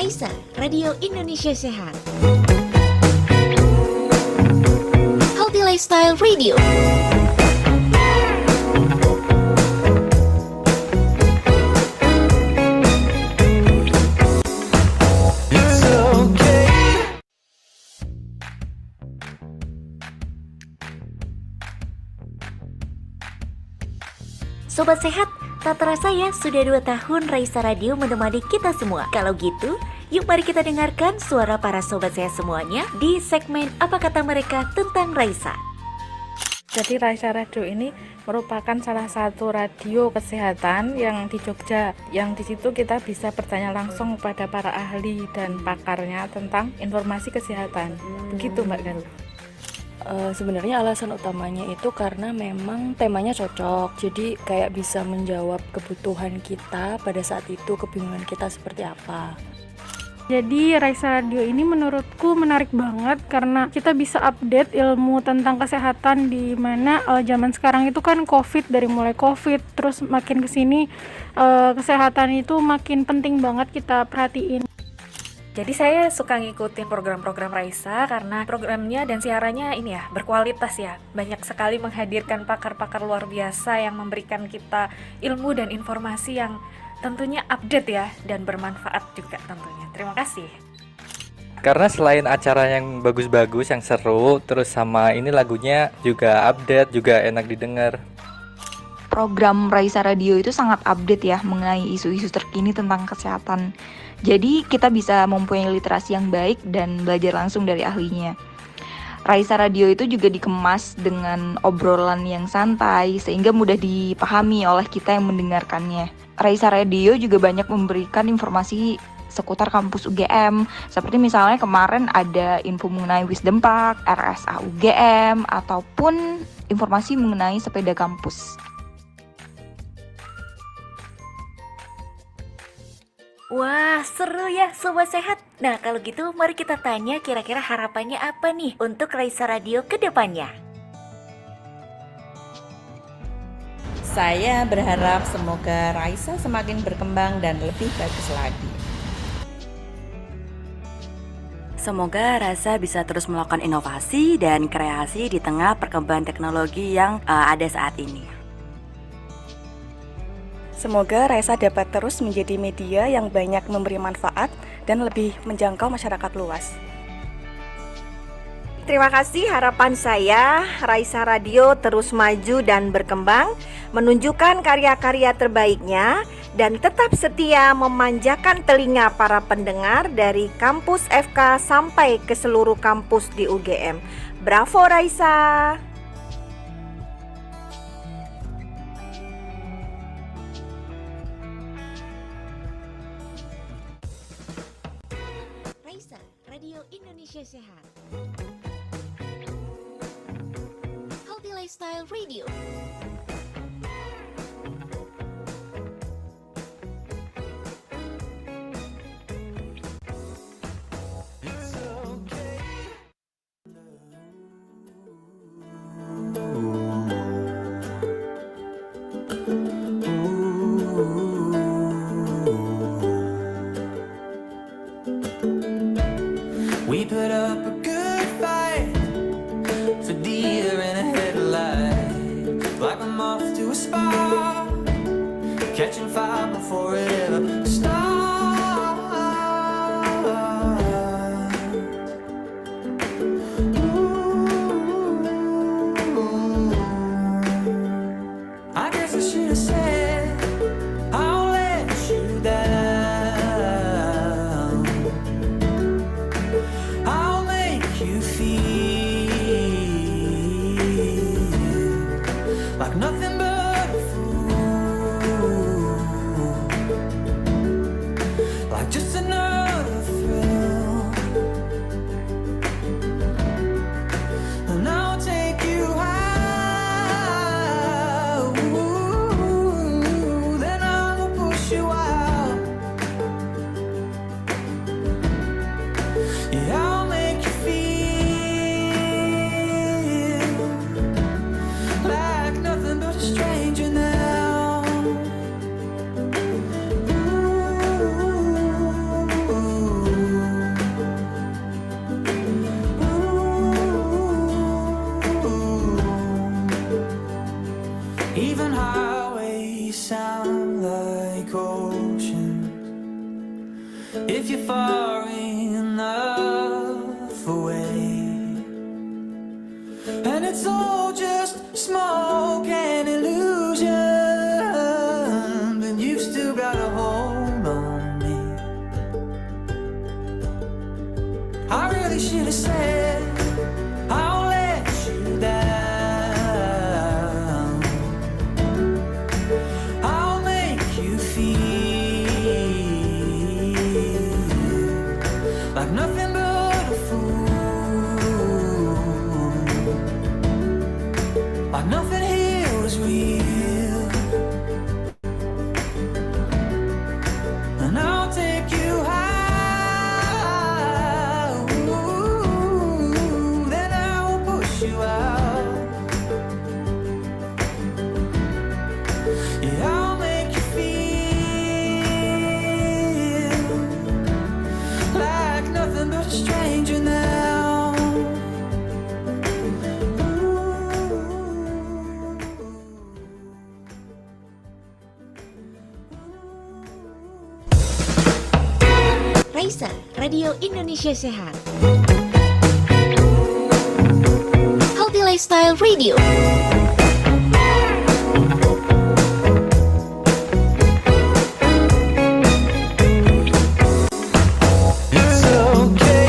Raisa, Radio Indonesia Sehat. Healthy Lifestyle Radio. Sobat Sehat, tak terasa ya sudah 2 tahun Raisa Radio menemani kita semua. Kalau gitu, yuk mari kita dengarkan suara para Sobat Sehat semuanya di segmen Apa Kata Mereka Tentang Raisa. Jadi Raisa Radio ini merupakan salah satu radio kesehatan yang di Jogja, yang di situ kita bisa bertanya langsung kepada para ahli dan pakarnya tentang informasi kesehatan. Begitu Mbak Galuh. Sebenarnya alasan utamanya itu karena memang temanya cocok, jadi kayak bisa menjawab kebutuhan kita pada saat itu, kebingungan kita seperti apa. Jadi Raisa Radio ini menurutku menarik banget karena kita bisa update ilmu tentang kesehatan, di mana zaman sekarang itu kan dari mulai COVID terus makin kesini kesehatan itu makin penting banget kita perhatiin. Jadi saya suka ngikutin program-program Raisa karena programnya dan siarannya ini ya berkualitas ya. Banyak sekali menghadirkan pakar-pakar luar biasa yang memberikan kita ilmu dan informasi yang tentunya update ya dan bermanfaat juga tentunya. Terima kasih. Karena selain acara yang bagus-bagus, yang seru, terus sama ini lagunya juga update, juga enak didengar. Program Raisa Radio itu sangat update ya mengenai isu-isu terkini tentang kesehatan. Jadi kita bisa mempunyai literasi yang baik dan belajar langsung dari ahlinya. Raisa Radio itu juga dikemas dengan obrolan yang santai sehingga mudah dipahami oleh kita yang mendengarkannya. Raisa Radio juga banyak memberikan informasi seputar kampus UGM, seperti misalnya kemarin ada info mengenai Wisdom Park, RSA UGM, ataupun informasi mengenai sepeda kampus. Wah, seru ya Sobat Sehat. Nah, kalau gitu mari kita tanya kira-kira harapannya apa nih untuk Raisa Radio ke depannya. Saya berharap semoga Raisa semakin berkembang dan lebih bagus lagi. Semoga Raisa bisa terus melakukan inovasi dan kreasi di tengah perkembangan teknologi yang ada saat ini. Semoga Raisa dapat terus menjadi media yang banyak memberi manfaat dan lebih menjangkau masyarakat luas. Terima kasih, harapan saya Raisa Radio terus maju dan berkembang, menunjukkan karya-karya terbaiknya dan tetap setia memanjakan telinga para pendengar dari kampus FK sampai ke seluruh kampus di UGM. Bravo Raisa! Raisa, Radio Indonesia Sehat. Healthy Lifestyle Radio. We put up a good fight for deer in a headlight, like a moth to a spark, catching fire before it ever starts. I guess I should have said I'll let you down. I'll make you feel like nothing but a fool. if you're far enough away. And it's all just smoke and illusion, but you've still got a hold on me. I really should have said I'll let you down. I'll make you feel like nothing but a fool, like nothing here was real. And I'll take you high, ooh, then I will push you out. Yeah, I'll make you feel like nothing but a stranger now. Raisa, Radio Indonesia Sehat. Healthy Lifestyle Radio. It's okay.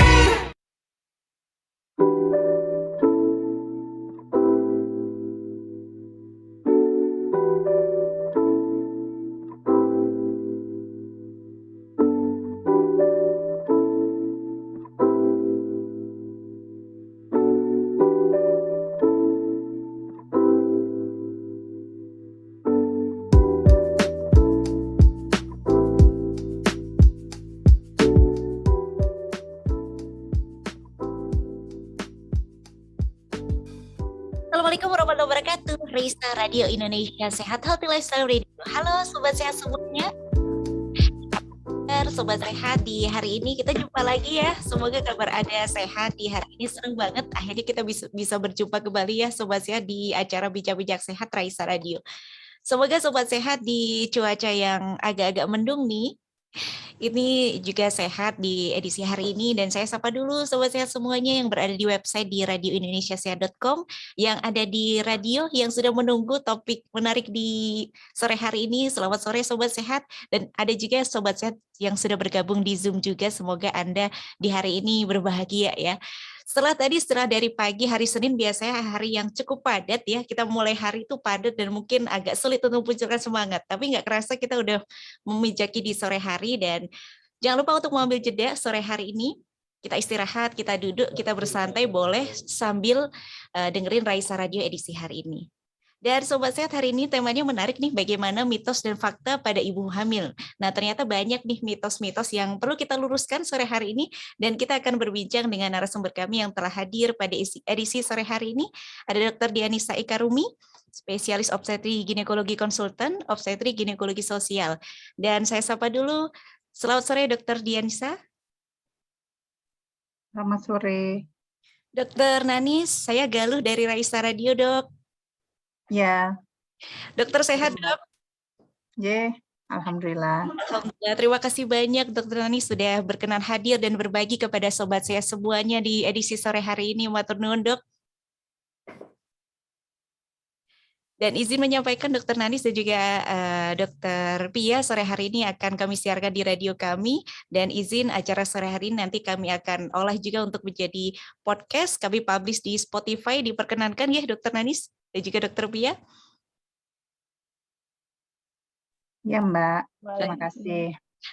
Assalamualaikum warahmatullahi wabarakatuh. Raisa Radio Indonesia Sehat Healthy Lifestyle Radio. Halo sobat sehat semuanya. Sobat sehat, di hari ini kita jumpa lagi ya. Semoga kabar Anda sehat di hari ini. Senang banget akhirnya kita bisa berjumpa kembali ya sobat sehat di acara Bijak-Bijak Sehat Raisa Radio. Semoga sobat sehat di cuaca yang agak-agak mendung nih, ini juga sehat di edisi hari ini. Dan saya sapa dulu sobat sehat semuanya yang berada di website di radioindonesiasehat.com, yang ada di radio yang sudah menunggu topik menarik di sore hari ini. Selamat sore sobat sehat. Dan ada juga sobat sehat yang sudah bergabung di Zoom juga. Semoga Anda di hari ini berbahagia ya. Setelah dari pagi hari Senin biasanya hari yang cukup padat ya. Kita mulai hari itu padat dan mungkin agak sulit untuk munculkan semangat. Tapi nggak kerasa kita udah memijaki di sore hari. Dan jangan lupa untuk mengambil jeda sore hari ini. Kita istirahat, kita duduk, kita bersantai boleh sambil dengerin Raisa Radio edisi hari ini. Dan sobat sehat, hari ini temanya menarik nih, bagaimana mitos dan fakta pada ibu hamil. Nah, ternyata banyak nih mitos-mitos yang perlu kita luruskan sore hari ini, dan kita akan berbincang dengan narasumber kami yang telah hadir pada edisi sore hari ini. Ada Dr. Dianisa Ikarumi, spesialis obstetri ginekologi konsultan, obstetri ginekologi sosial. Dan saya sapa dulu, selamat sore Dr. Dianisa. Selamat sore. Dr. Nanis, saya Galuh dari Raisa Radio, Dok. Ya. Dokter sehat, Dok? Alhamdulillah. Alhamdulillah. Terima kasih banyak Dokter Nani sudah berkenan hadir dan berbagi kepada sobat saya semuanya di edisi sore hari ini. Matur nuwun, Dok. Dan izin menyampaikan Dokter Nanis dan juga Dokter Pia, sore hari ini akan kami siarkan di radio kami, dan izin acara sore hari ini nanti kami akan olah juga untuk menjadi podcast, kami publish di Spotify. Diperkenankan ya Dokter Nanis dan juga Dokter Pia. Ya Mbak, terima kasih.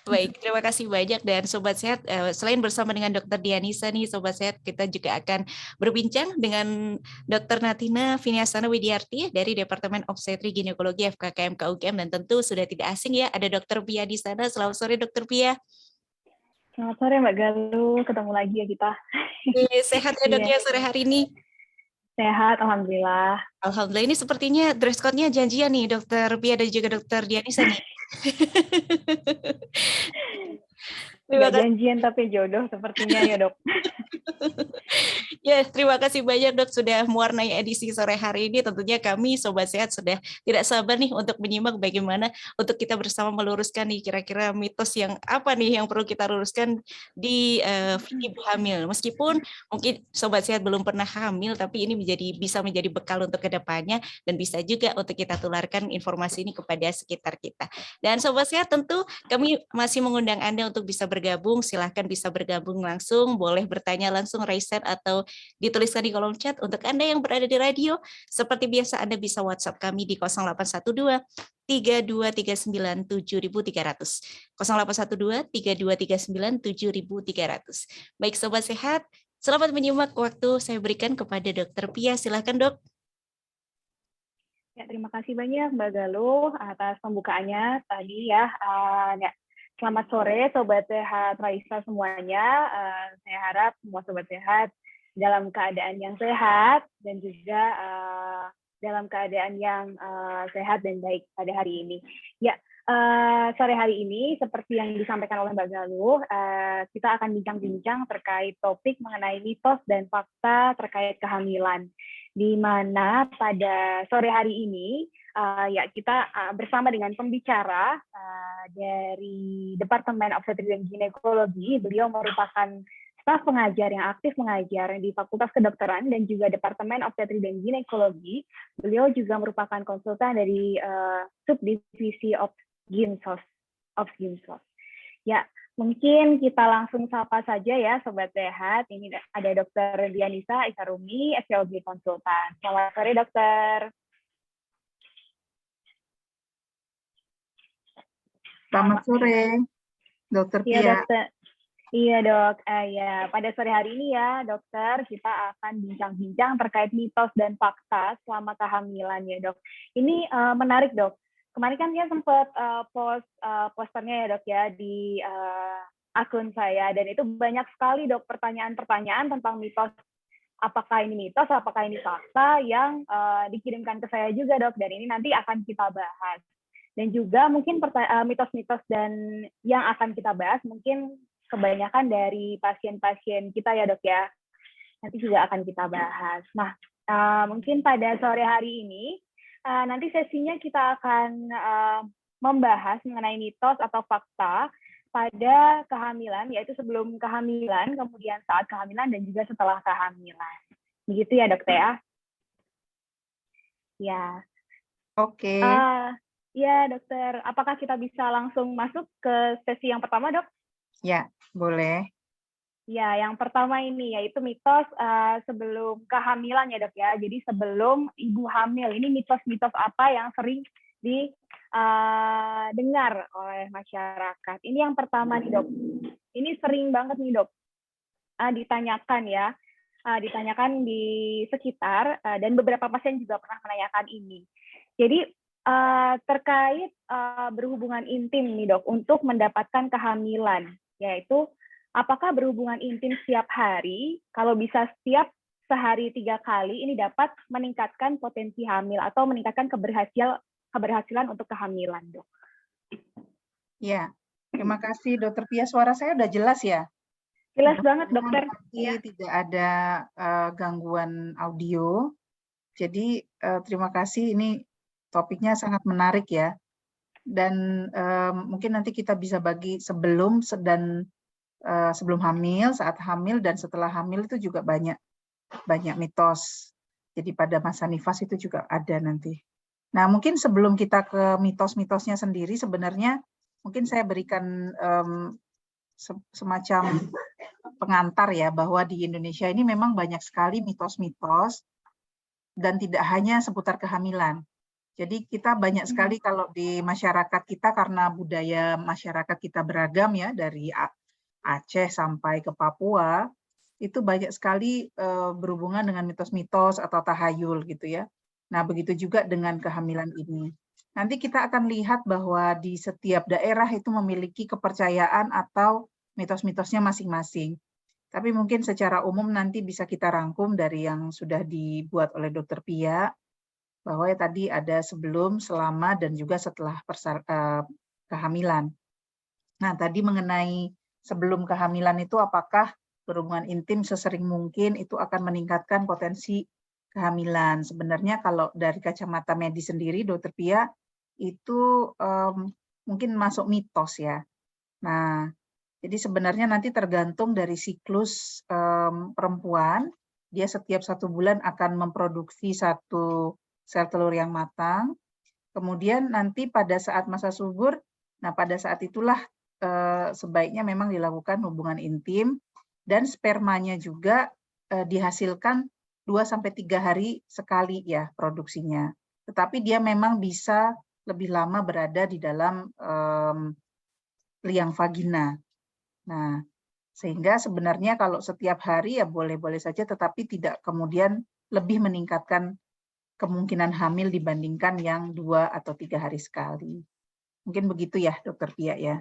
Baik, terima kasih banyak. Dan Sobat Sehat, selain bersama dengan Dr. Dianisa nih Sobat Sehat, kita juga akan berbincang dengan Dr. Natina Viniasana Widiarti dari Departemen Obstetri Ginekologi FKKM KUGM, dan tentu sudah tidak asing ya, ada Dr. Pia di sana. Selamat sore Dr. Pia. Selamat sore Mbak Galuh, ketemu lagi ya kita. Sehat ya Dok ya sore hari ini? Sehat, Alhamdulillah. Alhamdulillah, ini sepertinya dress code-nya janjian nih Dr. Pia dan juga Dr. Dianisa nih. Nggak janjian tapi jodoh sepertinya ya dok. Ya, terima kasih banyak dok sudah mewarnai edisi sore hari ini. Tentunya kami Sobat Sehat sudah tidak sabar nih untuk menyimak bagaimana untuk kita bersama meluruskan nih kira-kira mitos yang apa nih yang perlu kita luruskan di ibu hamil. Meskipun mungkin Sobat Sehat belum pernah hamil, tapi ini bisa menjadi bekal untuk kedepannya dan bisa juga untuk kita tularkan informasi ini kepada sekitar kita. Dan Sobat Sehat tentu kami masih mengundang Anda untuk bisa bergabung. Silahkan bisa bergabung langsung, boleh bertanya langsung Raisa atau dituliskan di kolom chat. Untuk Anda yang berada di radio, seperti biasa Anda bisa WhatsApp kami di 0812 3239 7300. 0812 3239 7300. Baik Sobat Sehat, selamat menyimak. Waktu saya berikan kepada Dr. Pia. Silakan dok. Ya, terima kasih banyak Mbak Galuh atas pembukaannya tadi ya. Selamat sore Sobat Sehat Raisa semuanya. Saya harap semua Sobat Sehat dalam keadaan yang sehat dan juga dalam keadaan yang sehat dan baik pada hari ini. Ya, sore hari ini seperti yang disampaikan oleh Mbak Galuh, kita akan bincang-bincang terkait topik mengenai mitos dan fakta terkait kehamilan. Di mana pada sore hari ini ya kita bersama dengan pembicara dari Departemen Obstetrik dan Ginekologi. Beliau merupakan staf pengajar yang aktif mengajar di Fakultas Kedokteran dan juga Departemen Obstetrik dan Ginekologi. Beliau juga merupakan konsultan dari subdivisi Ginsos. Ya, mungkin kita langsung sapa saja ya Sobat Sehat. Ini ada Dr. Dianisa Isarumi, SPOG Konsultan. Selamat sore dokter. Selamat sore, Dokter Pia. Iya dokter. Iya dok, ya pada sore hari ini ya dokter kita akan bincang-bincang terkait mitos dan fakta selama kehamilan ya dok. Ini menarik dok. Kemarin kan dia sempat posternya ya dok ya di akun saya dan itu banyak sekali dok pertanyaan-pertanyaan tentang mitos. Apakah ini mitos, apakah ini fakta yang dikirimkan ke saya juga dok dan ini nanti akan kita bahas. Dan juga mungkin mitos-mitos dan yang akan kita bahas mungkin kebanyakan dari pasien-pasien kita ya dok ya, nanti juga akan kita bahas. Nah, mungkin pada sore hari ini, nanti sesinya kita akan membahas mengenai mitos atau fakta pada kehamilan, yaitu sebelum kehamilan, kemudian saat kehamilan, dan juga setelah kehamilan. Begitu ya dok ya? Ya. Oke. Ya dokter, apakah kita bisa langsung masuk ke sesi yang pertama dok? Ya, boleh. Ya, yang pertama ini yaitu mitos sebelum kehamilan ya dok ya. Jadi sebelum ibu hamil, ini mitos-mitos apa yang sering didengar oleh masyarakat. Ini yang pertama nih dok. Ini sering banget nih dok ditanyakan ya, ditanyakan di sekitar dan beberapa pasien juga pernah menanyakan ini. Jadi terkait berhubungan intim nih dok untuk mendapatkan kehamilan. Yaitu apakah berhubungan intim setiap hari, kalau bisa setiap sehari 3 kali, ini dapat meningkatkan potensi hamil atau meningkatkan keberhasilan untuk kehamilan, dok. Ya, terima kasih Dokter Pia. Suara saya udah jelas ya? Jelas banget dokter. Ya. Tidak ada gangguan audio. Jadi terima kasih, ini topiknya sangat menarik ya. Dan mungkin nanti kita bisa bagi sebelum dan sebelum hamil, saat hamil, dan setelah hamil itu juga banyak mitos. Jadi pada masa nifas itu juga ada nanti. Nah mungkin sebelum kita ke mitos-mitosnya sendiri, sebenarnya mungkin saya berikan semacam pengantar ya, bahwa di Indonesia ini memang banyak sekali mitos-mitos dan tidak hanya seputar kehamilan. Jadi kita banyak sekali kalau di masyarakat kita, karena budaya masyarakat kita beragam ya, dari Aceh sampai ke Papua, itu banyak sekali berhubungan dengan mitos-mitos atau tahayul gitu ya. Nah begitu juga dengan kehamilan ini. Nanti kita akan lihat bahwa di setiap daerah itu memiliki kepercayaan atau mitos-mitosnya masing-masing. Tapi mungkin secara umum nanti bisa kita rangkum dari yang sudah dibuat oleh Dokter Pia, bahwa ya tadi ada sebelum, selama, dan juga setelah kehamilan. Nah, tadi mengenai sebelum kehamilan itu apakah berhubungan intim sesering mungkin itu akan meningkatkan potensi kehamilan. Sebenarnya kalau dari kacamata medis sendiri, Dokter Pia, itu mungkin masuk mitos ya. Nah, jadi sebenarnya nanti tergantung dari siklus perempuan, dia setiap 1 bulan akan memproduksi 1 sel telur yang matang. Kemudian nanti pada saat masa subur, nah pada saat itulah sebaiknya memang dilakukan hubungan intim dan spermanya juga dihasilkan 2-3 hari sekali ya produksinya. Tetapi dia memang bisa lebih lama berada di dalam liang vagina. Nah, sehingga sebenarnya kalau setiap hari ya boleh-boleh saja, tetapi tidak kemudian lebih meningkatkan kemungkinan hamil dibandingkan yang 2 atau 3 hari sekali. Mungkin begitu ya, Dokter Pia ya.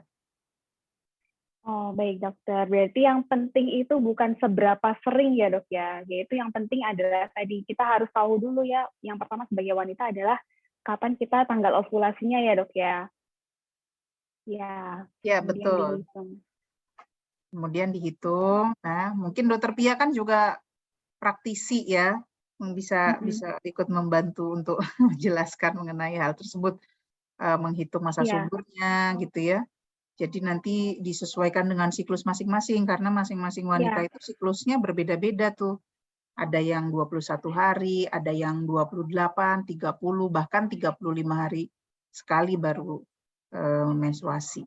Oh, baik dokter. Berarti yang penting itu bukan seberapa sering ya dok ya. Yaitu yang penting adalah tadi kita harus tahu dulu ya. Yang pertama sebagai wanita adalah kapan kita tanggal ovulasinya ya dok ya. Ya, Ya, kemudian betul. dihitung. Kemudian dihitung. Nah, mungkin Dokter Pia kan juga praktisi ya, bisa ikut membantu untuk menjelaskan mengenai hal tersebut, menghitung masa Iya. suburnya gitu ya. Jadi nanti disesuaikan dengan siklus masing-masing karena masing-masing wanita Iya. itu siklusnya berbeda-beda tuh. Ada yang 21 hari, ada yang 28, 30, bahkan 35 hari sekali baru menstruasi.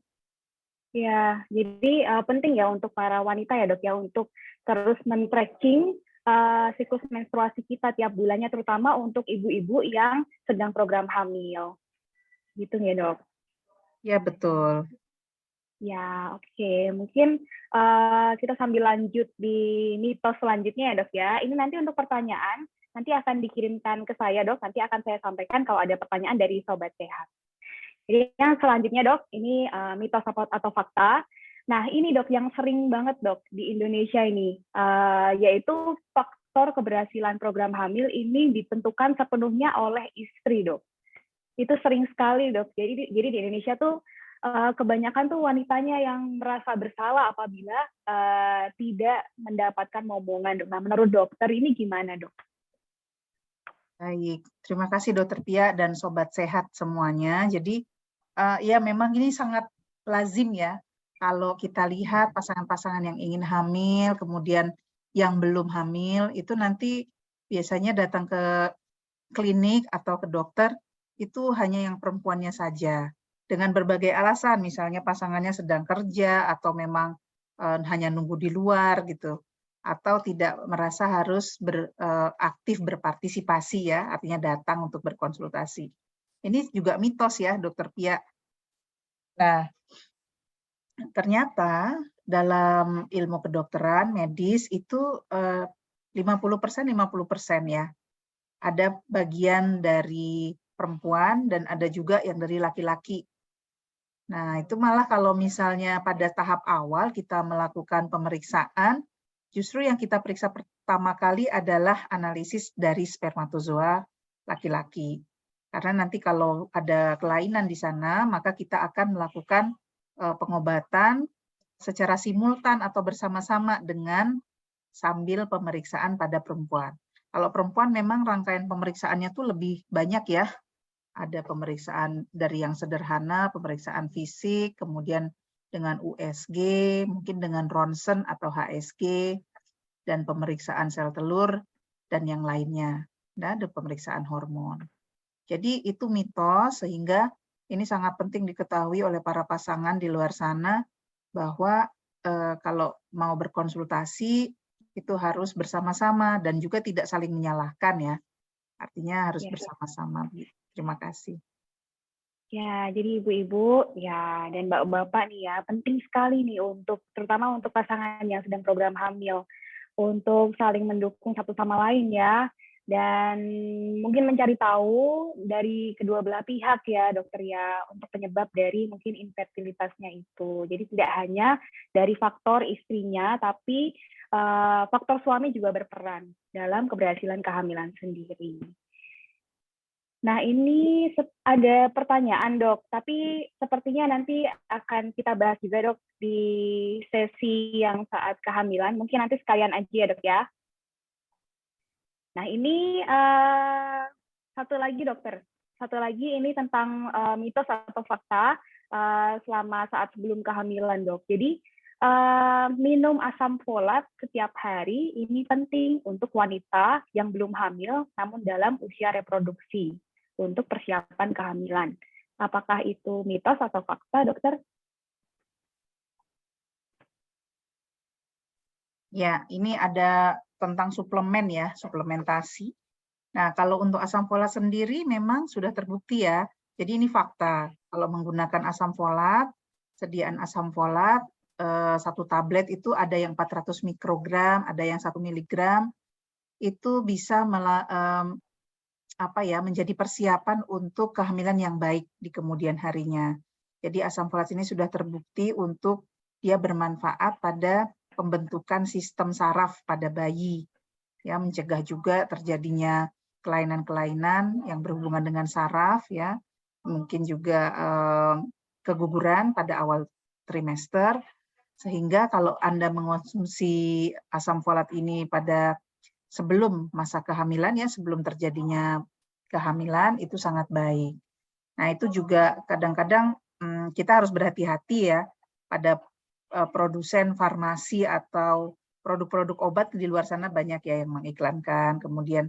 Ya, jadi penting ya untuk para wanita ya dok ya untuk terus men-tracking siklus menstruasi kita tiap bulannya, terutama untuk ibu-ibu yang sedang program hamil. Gitu ya dok? Ya, betul. Ya, oke. Mungkin kita sambil lanjut di mitos selanjutnya ya dok ya. Ini nanti untuk pertanyaan, nanti akan dikirimkan ke saya dok, nanti akan saya sampaikan kalau ada pertanyaan dari Sobat Sehat. Jadi yang selanjutnya dok, ini mitos atau fakta. Nah ini dok yang sering banget dok di Indonesia ini, yaitu faktor keberhasilan program hamil ini ditentukan sepenuhnya oleh istri dok. Itu sering sekali dok. Jadi di Indonesia tuh kebanyakan tuh wanitanya yang merasa bersalah apabila tidak mendapatkan momongan dok. Nah menurut dokter ini gimana dok? Baik, terima kasih Dokter Pia dan Sobat Sehat semuanya. Jadi ya memang ini sangat lazim ya, kalau kita lihat pasangan-pasangan yang ingin hamil, kemudian yang belum hamil, itu nanti biasanya datang ke klinik atau ke dokter, itu hanya yang perempuannya saja. Dengan berbagai alasan, misalnya pasangannya sedang kerja, atau memang hanya nunggu di luar gitu, atau tidak merasa harus aktif berpartisipasi ya, artinya datang untuk berkonsultasi. Ini juga mitos ya, Dokter Pia. Nah, ternyata dalam ilmu kedokteran medis itu 50% ya. Ada bagian dari perempuan dan ada juga yang dari laki-laki. Nah, itu malah kalau misalnya pada tahap awal kita melakukan pemeriksaan, justru yang kita periksa pertama kali adalah analisis dari spermatozoa laki-laki. Karena nanti kalau ada kelainan di sana, maka kita akan melakukan pengobatan secara simultan atau bersama-sama dengan sambil pemeriksaan pada perempuan. Kalau perempuan memang rangkaian pemeriksaannya tuh lebih banyak ya. Ada pemeriksaan dari yang sederhana, pemeriksaan fisik, kemudian dengan USG, mungkin dengan ronsen atau HSG, dan pemeriksaan sel telur, dan yang lainnya. Dan ada pemeriksaan hormon. Jadi itu mitos, sehingga ini sangat penting diketahui oleh para pasangan di luar sana, bahwa kalau mau berkonsultasi, itu harus bersama-sama, dan juga tidak saling menyalahkan ya. Artinya harus bersama-sama. Terima kasih. Ya, jadi ibu-ibu ya dan bapak-bapak nih ya, penting sekali nih untuk terutama untuk pasangan yang sedang program hamil untuk saling mendukung satu sama lain ya. Dan mungkin mencari tahu dari kedua belah pihak ya dokter ya untuk penyebab dari mungkin infertilitasnya itu. Jadi tidak hanya dari faktor istrinya tapi faktor suami juga berperan dalam keberhasilan kehamilan sendiri. Nah, ini ada pertanyaan, Dok, tapi sepertinya nanti akan kita bahas juga, Dok, di sesi yang saat kehamilan. Mungkin nanti sekalian aja ya, Dok, ya. Nah, ini satu lagi, Dokter. Satu lagi ini tentang mitos atau fakta selama saat sebelum kehamilan, Dok. Jadi, minum asam folat setiap hari ini penting untuk wanita yang belum hamil namun dalam usia reproduksi untuk persiapan kehamilan. Apakah itu mitos atau fakta, Dokter? Ya, ini ada tentang suplemen ya, suplementasi. Nah, kalau untuk asam folat sendiri memang sudah terbukti ya. Jadi ini fakta. Kalau menggunakan asam folat, sediaan asam folat, satu tablet itu ada yang 400 mikrogram, ada yang 1 miligram, itu bisa menjadi persiapan untuk kehamilan yang baik di kemudian harinya. Jadi asam folat ini sudah terbukti untuk dia bermanfaat pada pembentukan sistem saraf pada bayi, ya, mencegah juga terjadinya kelainan-kelainan yang berhubungan dengan saraf, ya, mungkin juga keguguran pada awal trimester, sehingga kalau Anda mengonsumsi asam folat ini pada sebelum masa kehamilan, ya, sebelum terjadinya kehamilan, itu sangat baik. Nah, itu juga kadang-kadang kita harus berhati-hati ya pada produsen farmasi atau produk-produk obat di luar sana banyak ya yang mengiklankan, kemudian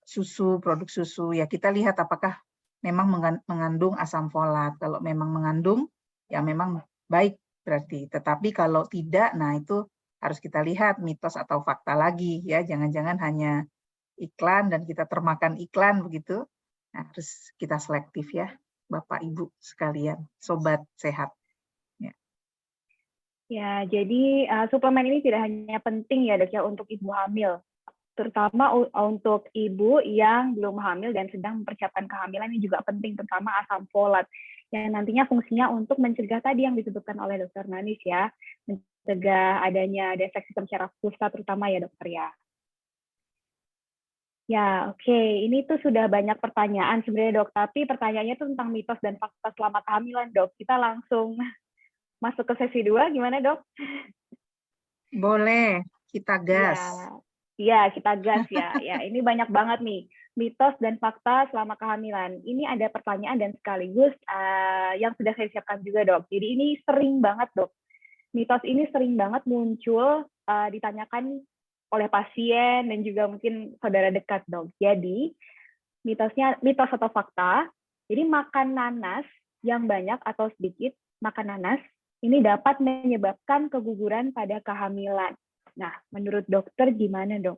susu, produk susu, ya kita lihat apakah memang mengandung asam folat. Kalau memang mengandung, ya memang baik berarti. Tetapi kalau tidak, nah itu harus kita lihat mitos atau fakta lagi ya, jangan-jangan hanya iklan dan kita termakan iklan begitu. Nah, harus kita selektif ya, Bapak Ibu sekalian, sobat sehat. Ya, jadi suplemen ini tidak hanya penting ya, Dok, ya, untuk ibu hamil, terutama untuk ibu yang belum hamil dan sedang mempersiapkan kehamilan ini juga penting, terutama asam folat yang nantinya fungsinya untuk mencegah tadi yang disebutkan oleh Dokter Nanis ya, mencegah adanya defek sistem syaraf pusat terutama ya, Dokter ya. Ya, oke. Ini tuh sudah banyak pertanyaan sebenarnya, Dok, tapi pertanyaannya tuh tentang mitos dan fakta selama kehamilan, Dok. Kita langsung masuk ke sesi 2, gimana, Dok? Boleh, kita gas. Iya, kita gas ya. Ya, ini banyak banget nih mitos dan fakta selama kehamilan. Ini ada pertanyaan dan sekaligus yang sudah saya siapkan juga, Dok. Jadi ini sering banget, Dok. Mitos ini sering banget muncul ditanyakan oleh pasien dan juga mungkin saudara dekat, Dok. Jadi mitos atau fakta. Jadi makan nanas yang banyak atau sedikit makan nanas ini dapat menyebabkan keguguran pada kehamilan. Nah, menurut dokter gimana, Dok?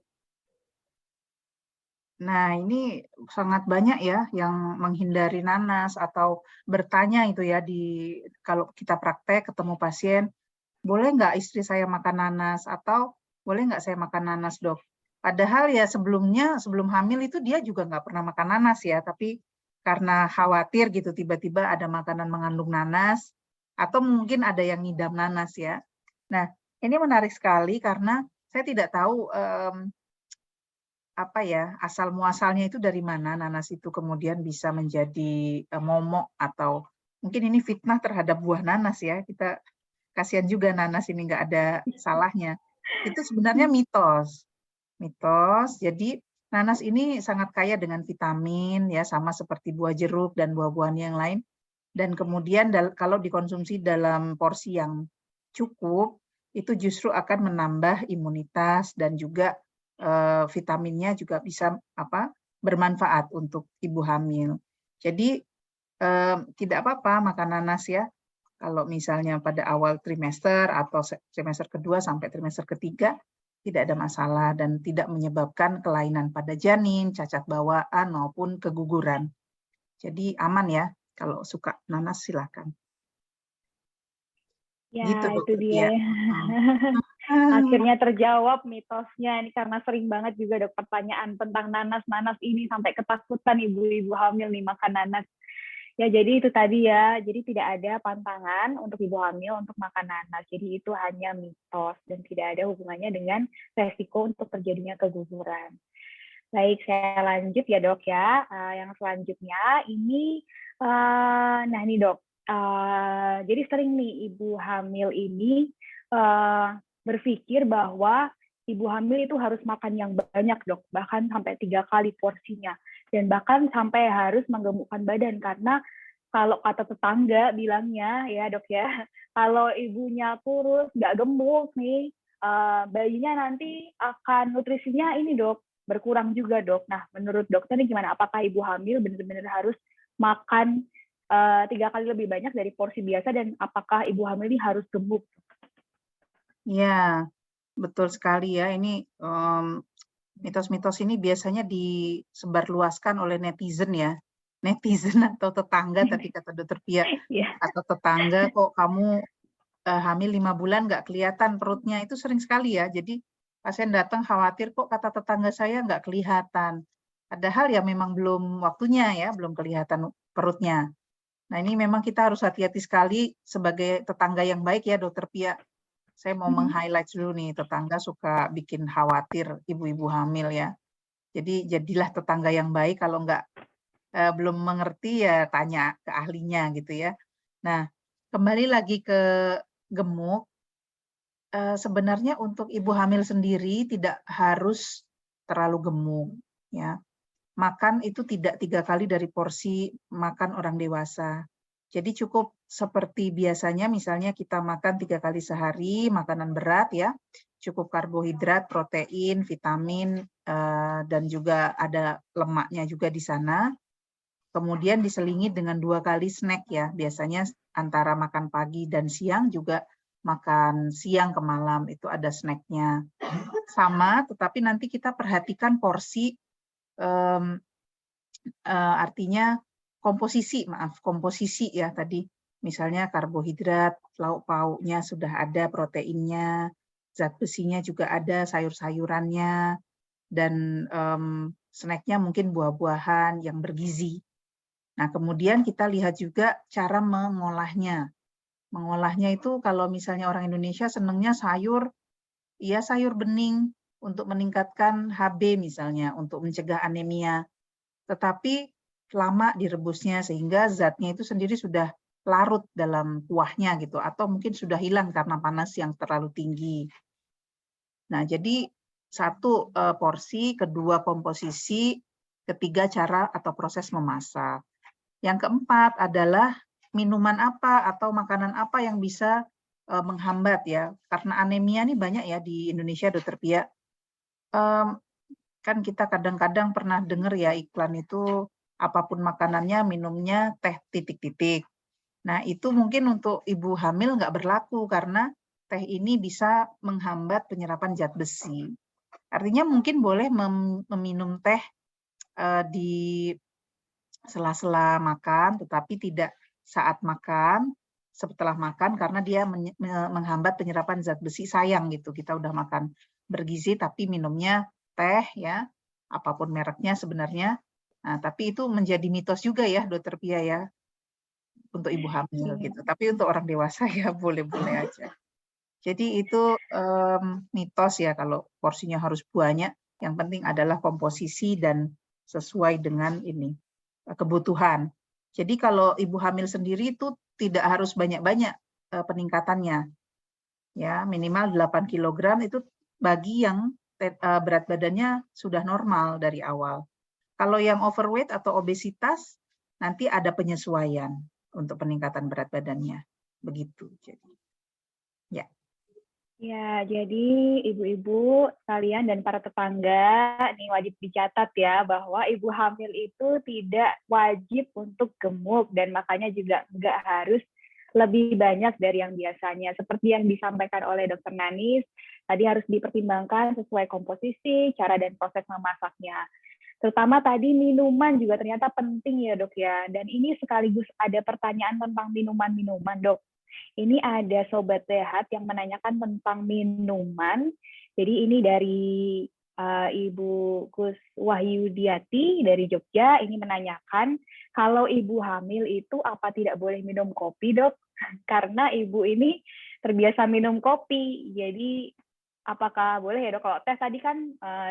Nah, ini sangat banyak ya yang menghindari nanas atau bertanya itu ya kalau kita praktek ketemu pasien, boleh nggak istri saya makan nanas atau boleh nggak saya makan nanas, Dok? Padahal ya sebelumnya, sebelum hamil itu dia juga nggak pernah makan nanas ya, tapi karena khawatir gitu tiba-tiba ada makanan mengandung nanas, atau mungkin ada yang ngidam nanas ya. Nah, ini menarik sekali karena saya tidak tahu asal muasalnya itu dari mana nanas itu kemudian bisa menjadi momok atau mungkin ini fitnah terhadap buah nanas ya. Kita kasihan juga nanas ini nggak ada salahnya. Itu sebenarnya mitos. Jadi nanas ini sangat kaya dengan vitamin ya, sama seperti buah jeruk dan buah-buahan yang lain. Dan kemudian kalau dikonsumsi dalam porsi yang cukup, itu justru akan menambah imunitas dan juga vitaminnya juga bisa bermanfaat untuk ibu hamil. Jadi tidak apa-apa makan nanas ya, kalau misalnya pada awal trimester atau trimester kedua sampai trimester ketiga, tidak ada masalah dan tidak menyebabkan kelainan pada janin, cacat bawaan maupun keguguran. Jadi aman ya. Kalau suka nanas silakan. Ya, gitu, itu dia. Ya. Akhirnya terjawab mitosnya ini karena sering banget juga ada pertanyaan tentang nanas ini sampai ketakutan ibu-ibu hamil nih makan nanas. Ya, jadi itu tadi ya. Jadi tidak ada pantangan untuk ibu hamil untuk makan nanas. Jadi itu hanya mitos dan tidak ada hubungannya dengan resiko untuk terjadinya keguguran. Baik, saya lanjut ya dok ya. Yang selanjutnya ini, nah ini dok, jadi sering nih ibu hamil ini berpikir bahwa ibu hamil itu harus makan yang banyak dok, bahkan sampai 3 kali porsinya, dan bahkan sampai harus menggemukkan badan karena kalau kata tetangga bilangnya ya dok ya, kalau ibunya kurus nggak gemuk nih, bayinya nanti akan nutrisinya ini dok berkurang juga dok. Nah menurut dokter ini gimana? Apakah ibu hamil benar-benar harus makan 3 kali lebih banyak dari porsi biasa dan apakah ibu hamil ini harus gemuk? Ya, betul sekali ya. Ini mitos-mitos ini biasanya disebarluaskan oleh netizen ya. Netizen atau tetangga tadi kata dokter Pia, Iya. atau tetangga kok kamu hamil 5 bulan nggak kelihatan perutnya, itu sering sekali ya. Jadi pasien datang khawatir kok kata tetangga saya nggak kelihatan. Padahal ya memang belum waktunya ya, belum kelihatan perutnya. Nah ini memang kita harus hati-hati sekali sebagai tetangga yang baik ya dokter Pia. Saya mau meng-highlight dulu nih, tetangga suka bikin khawatir ibu-ibu hamil ya. Jadi jadilah tetangga yang baik, kalau nggak belum mengerti ya tanya ke ahlinya gitu ya. Nah kembali lagi ke gemuk, sebenarnya untuk ibu hamil sendiri tidak harus terlalu gemuk ya. Makan itu tidak 3 kali dari porsi makan orang dewasa. Jadi cukup seperti biasanya, misalnya kita makan 3 kali sehari, makanan berat ya, cukup karbohidrat, protein, vitamin, dan juga ada lemaknya juga di sana. Kemudian diselingi dengan 2 kali snack ya, biasanya antara makan pagi dan siang juga makan siang ke malam, itu ada snacknya. Sama, tetapi nanti kita perhatikan porsi, artinya komposisi ya tadi. Misalnya karbohidrat, lauk pauknya sudah ada, proteinnya, zat besinya juga ada, sayur-sayurannya, dan snacknya mungkin buah-buahan yang bergizi. Nah kemudian kita lihat juga cara mengolahnya. Mengolahnya itu kalau misalnya orang Indonesia senangnya sayur, ya sayur bening untuk meningkatkan HB misalnya, untuk mencegah anemia. Tetapi lama direbusnya sehingga zatnya itu sendiri sudah larut dalam kuahnya gitu, atau mungkin sudah hilang karena panas yang terlalu tinggi. Nah jadi 1 porsi, kedua komposisi, ketiga cara atau proses memasak. Yang keempat adalah minuman apa atau makanan apa yang bisa menghambat ya, karena anemia nih banyak ya di Indonesia dokter Pia. Kan kita kadang-kadang pernah dengar ya iklan itu, apapun makanannya minumnya teh titik-titik. Nah itu mungkin untuk ibu hamil nggak berlaku karena teh ini bisa menghambat penyerapan zat besi. Artinya mungkin boleh meminum teh di sela-sela makan, tetapi tidak saat makan, setelah makan, karena dia menghambat penyerapan zat besi. Sayang gitu, kita udah makan bergizi tapi minumnya teh ya, apapun mereknya sebenarnya. Nah, tapi itu menjadi mitos juga ya dokter Pia ya, untuk ibu hamil gitu. Tapi untuk orang dewasa ya boleh-boleh aja. Jadi itu mitos ya kalau porsinya harus banyak, yang penting adalah komposisi dan sesuai dengan ini kebutuhan. Jadi kalau ibu hamil sendiri itu tidak harus banyak-banyak peningkatannya. Ya, minimal 8 kg itu bagi yang berat badannya sudah normal dari awal. Kalau yang overweight atau obesitas nanti ada penyesuaian untuk peningkatan berat badannya. Begitu. Jadi ya. Ya, jadi ibu-ibu sekalian dan para tetangga, ini wajib dicatat ya, bahwa ibu hamil itu tidak wajib untuk gemuk, dan makanya juga nggak harus lebih banyak dari yang biasanya. Seperti yang disampaikan oleh Dr. Nanis, tadi harus dipertimbangkan sesuai komposisi, cara dan proses memasaknya. Terutama tadi minuman juga ternyata penting ya dok ya, dan ini sekaligus ada pertanyaan tentang minuman-minuman dok. Ini ada Sobat Sehat yang menanyakan tentang minuman. Jadi ini dari Ibu Gus Wahyudiati dari Jogja. Ini menanyakan, kalau ibu hamil itu apa tidak boleh minum kopi dok? Karena ibu ini terbiasa minum kopi. Jadi apakah boleh ya dok? Kalau teh tadi kan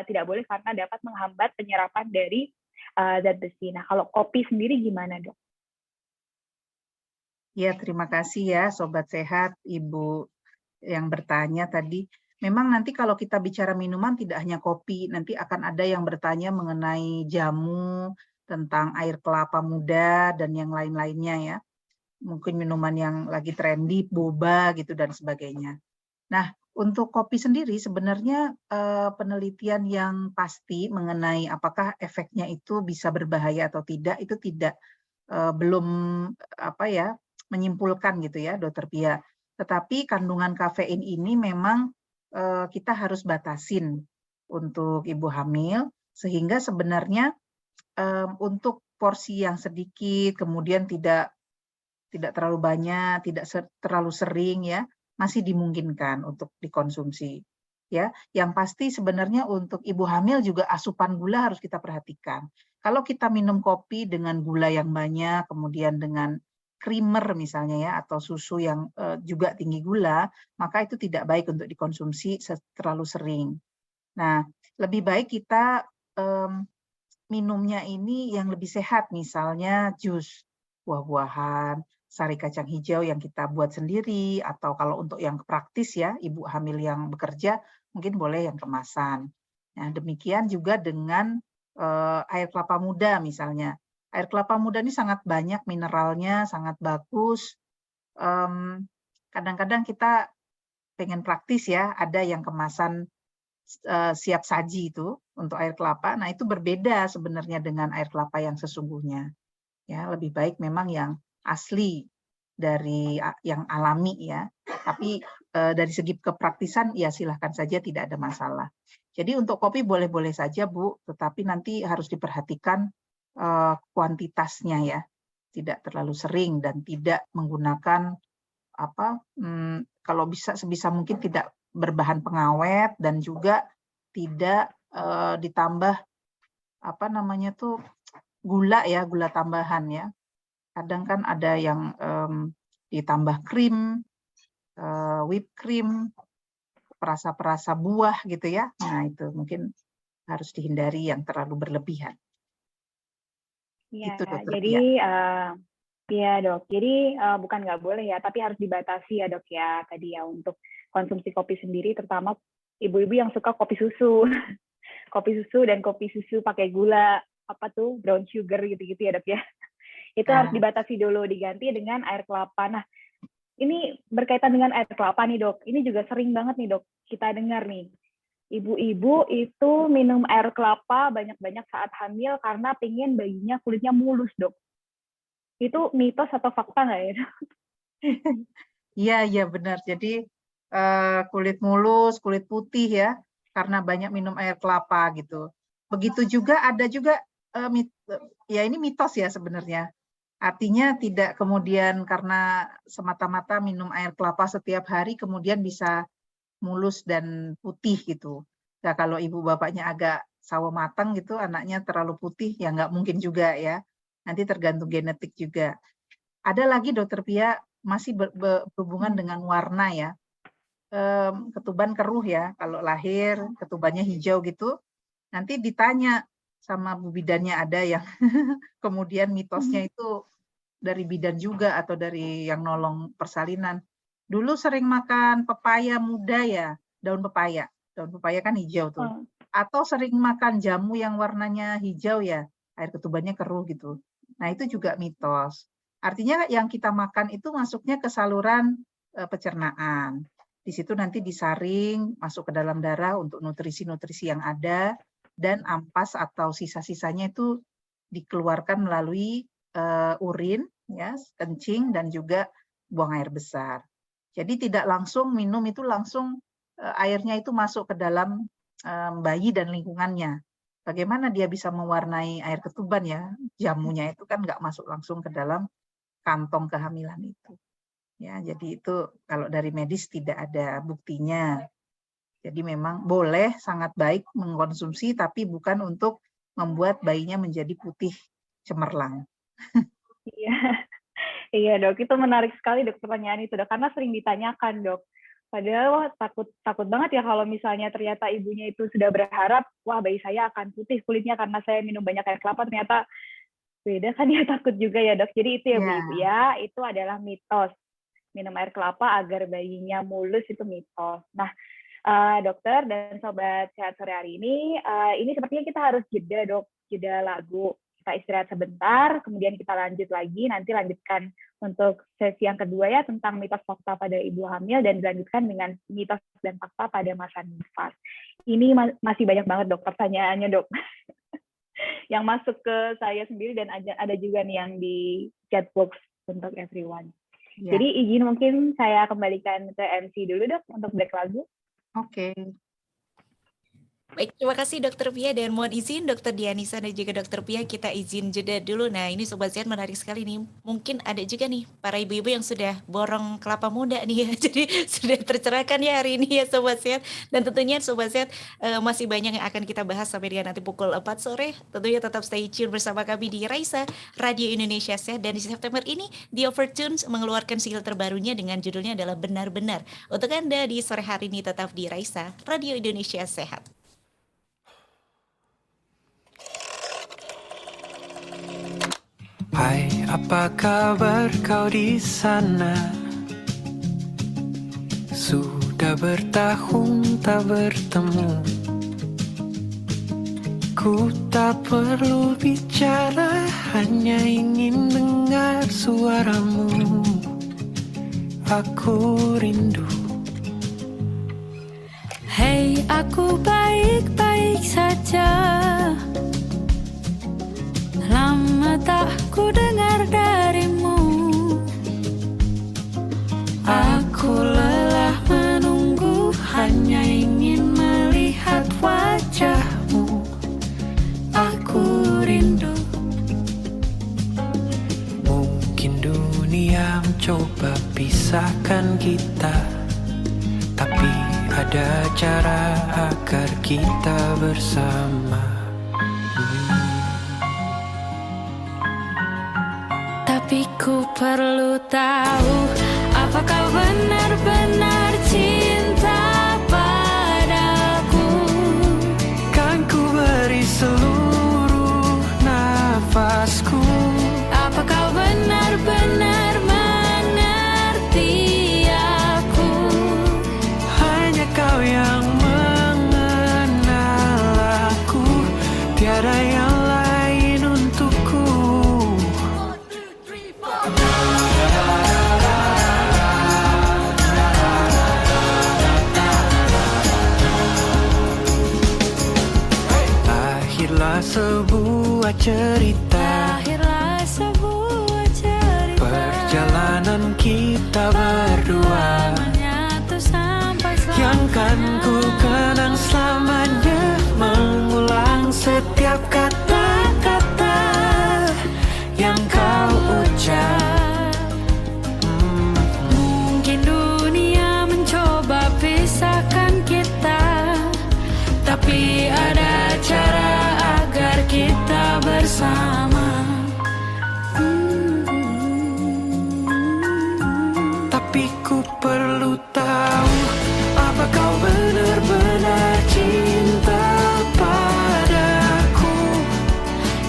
tidak boleh karena dapat menghambat penyerapan dari zat besi. Nah kalau kopi sendiri gimana dok? Ya, terima kasih ya Sobat Sehat, Ibu yang bertanya tadi. Memang nanti kalau kita bicara minuman tidak hanya kopi, nanti akan ada yang bertanya mengenai jamu, tentang air kelapa muda, dan yang lain-lainnya ya. Mungkin minuman yang lagi trendy, boba gitu dan sebagainya. Nah, untuk kopi sendiri sebenarnya penelitian yang pasti mengenai apakah efeknya itu bisa berbahaya atau tidak, itu belum menyimpulkan gitu ya, Dokter Pia. Tetapi kandungan kafein ini memang kita harus batasin untuk ibu hamil, sehingga sebenarnya untuk porsi yang sedikit, kemudian tidak terlalu banyak, tidak terlalu sering ya, masih dimungkinkan untuk dikonsumsi. Ya, yang pasti sebenarnya untuk ibu hamil juga asupan gula harus kita perhatikan. Kalau kita minum kopi dengan gula yang banyak, kemudian dengan creamer misalnya ya, atau susu yang juga tinggi gula, maka itu tidak baik untuk dikonsumsi terlalu sering. Nah, lebih baik kita minumnya ini yang lebih sehat, misalnya jus buah-buahan, sari kacang hijau yang kita buat sendiri, atau kalau untuk yang praktis ya, ibu hamil yang bekerja, mungkin boleh yang kemasan. Nah, demikian juga dengan air kelapa muda misalnya. Air kelapa muda ini sangat banyak mineralnya, sangat bagus. Kadang-kadang kita pengen praktis ya, ada yang kemasan siap saji itu untuk air kelapa. Nah, itu berbeda sebenarnya dengan air kelapa yang sesungguhnya. Ya, lebih baik memang yang asli dari yang alami ya. Tapi dari segi kepraktisan ya silahkan saja, tidak ada masalah. Jadi untuk kopi boleh-boleh saja Bu, tetapi nanti harus diperhatikan kuantitasnya ya, tidak terlalu sering dan tidak menggunakan kalau bisa sebisa mungkin tidak berbahan pengawet dan juga tidak ditambah gula ya, gula tambahan ya. Kadang kan ada yang ditambah krim, whipped cream, perasa-perasa buah gitu ya. Nah itu mungkin harus dihindari yang terlalu berlebihan. Iya, Itu Dokter jadi Pia. iya dok, jadi bukan nggak boleh ya, tapi harus dibatasi ya dok ya tadi ya untuk konsumsi kopi sendiri, terutama ibu-ibu yang suka kopi susu, kopi susu dan kopi susu pakai gula brown sugar gitu-gitu ya dok ya. Itu harus dibatasi dulu, diganti dengan air kelapa. Nah, ini berkaitan dengan air kelapa nih dok, ini juga sering banget nih dok kita dengar nih. Ibu-ibu itu minum air kelapa banyak-banyak saat hamil karena pengen bayinya kulitnya mulus dok. Itu mitos atau fakta nggak ya? Iya benar. Jadi kulit mulus, kulit putih ya, karena banyak minum air kelapa gitu. Begitu juga ada juga ya ini mitos ya sebenarnya. Artinya tidak kemudian karena semata-mata minum air kelapa setiap hari kemudian bisa mulus dan putih gitu. Nah, kalau ibu bapaknya agak sawo matang gitu, anaknya terlalu putih, ya nggak mungkin juga ya. Nanti tergantung genetik juga. Ada lagi Dokter Pia, masih berhubungan dengan warna ya. Ketuban keruh ya, kalau lahir ketubannya hijau gitu, nanti ditanya sama bu bidannya, ada yang kemudian mitosnya itu dari bidan juga atau dari yang nolong persalinan. Dulu sering makan pepaya muda ya, daun pepaya kan hijau tuh. Atau sering makan jamu yang warnanya hijau ya, air ketubannya keruh gitu. Nah itu juga mitos. Artinya yang kita makan itu masuknya ke saluran pencernaan. Di situ nanti disaring, masuk ke dalam darah untuk nutrisi-nutrisi yang ada, dan ampas atau sisa-sisanya itu dikeluarkan melalui urin, ya, kencing, dan juga buang air besar. Jadi tidak langsung minum itu langsung airnya itu masuk ke dalam bayi dan lingkungannya. Bagaimana dia bisa mewarnai air ketuban ya? Jamunya itu kan nggak masuk langsung ke dalam kantong kehamilan itu. Ya, jadi itu kalau dari medis tidak ada buktinya. Jadi memang boleh, sangat baik mengkonsumsi, tapi bukan untuk membuat bayinya menjadi putih cemerlang. Iya, iya dok, itu menarik sekali dok pertanyaan itu dok, karena sering ditanyakan dok. Padahal wah, takut banget ya kalau misalnya ternyata ibunya itu sudah berharap, wah bayi saya akan putih kulitnya karena saya minum banyak air kelapa, ternyata beda kan ya, takut juga ya dok. Jadi itu ya Bu Ibu ya, itu adalah mitos. Minum air kelapa agar bayinya mulus itu mitos. Nah, dokter dan sobat sehat sore hari ini sepertinya kita harus jeda dok, jeda lagu. Kita istirahat sebentar, kemudian kita lanjut lagi, nanti lanjutkan untuk sesi yang kedua ya tentang mitos fakta pada ibu hamil dan dilanjutkan dengan mitos dan fakta pada masa nifas. Ini masih banyak banget dok pertanyaannya dok. Yang masuk ke saya sendiri dan ada juga nih yang di chat box untuk everyone. Ya. Jadi izin mungkin saya kembalikan ke MC dulu dok untuk break lagu. Oke. Baik, terima kasih Dokter Pia dan mohon izin Dokter Dianisa dan juga Dokter Pia kita izin jeda dulu. Nah ini Sobat Sehat menarik sekali nih. Mungkin ada juga nih para ibu-ibu yang sudah borong kelapa muda nih ya. Jadi sudah tercerahkan ya hari ini ya Sobat Sehat. Dan tentunya Sobat Sehat masih banyak yang akan kita bahas sampai dengan nanti pukul 4 sore. Tentunya tetap stay tune bersama kami di Raisa Radio Indonesia Sehat. Dan di September ini The Overtunes mengeluarkan single terbarunya dengan judulnya adalah Benar-Benar. Untuk Anda di sore hari ini tetap di Raisa Radio Indonesia Sehat. Hai, apa kabar kau di sana? Sudah bertahun tak bertemu. Ku tak perlu bicara, hanya ingin dengar suaramu. Aku rindu. Hei, aku baik-baik saja. Lama tak ku dengar darimu. Aku lelah menunggu, hanya ingin melihat wajahmu. Aku rindu. Mungkin dunia mencoba pisahkan kita, tapi ada cara agar kita bersama. Tapi ku perlu tahu, apakah benar-benar cinta padaku? Kan ku beri seluruh nafasku. Apakah benar-benar mengerti aku? Hanya kau yang mengenal aku, tiada yang lain untukku. Sebuah cerita, Lahirlah sebuah cerita, perjalanan kita berdua, menyatu sampai yang kan ku kenang selamanya, mengulang setiap kata-kata yang kau ucap. Mungkin dunia mencoba pisahkan kita, tapi ada cara agar kita bersama. Tapi ku perlu tahu, apa kau benar-benar cinta padaku?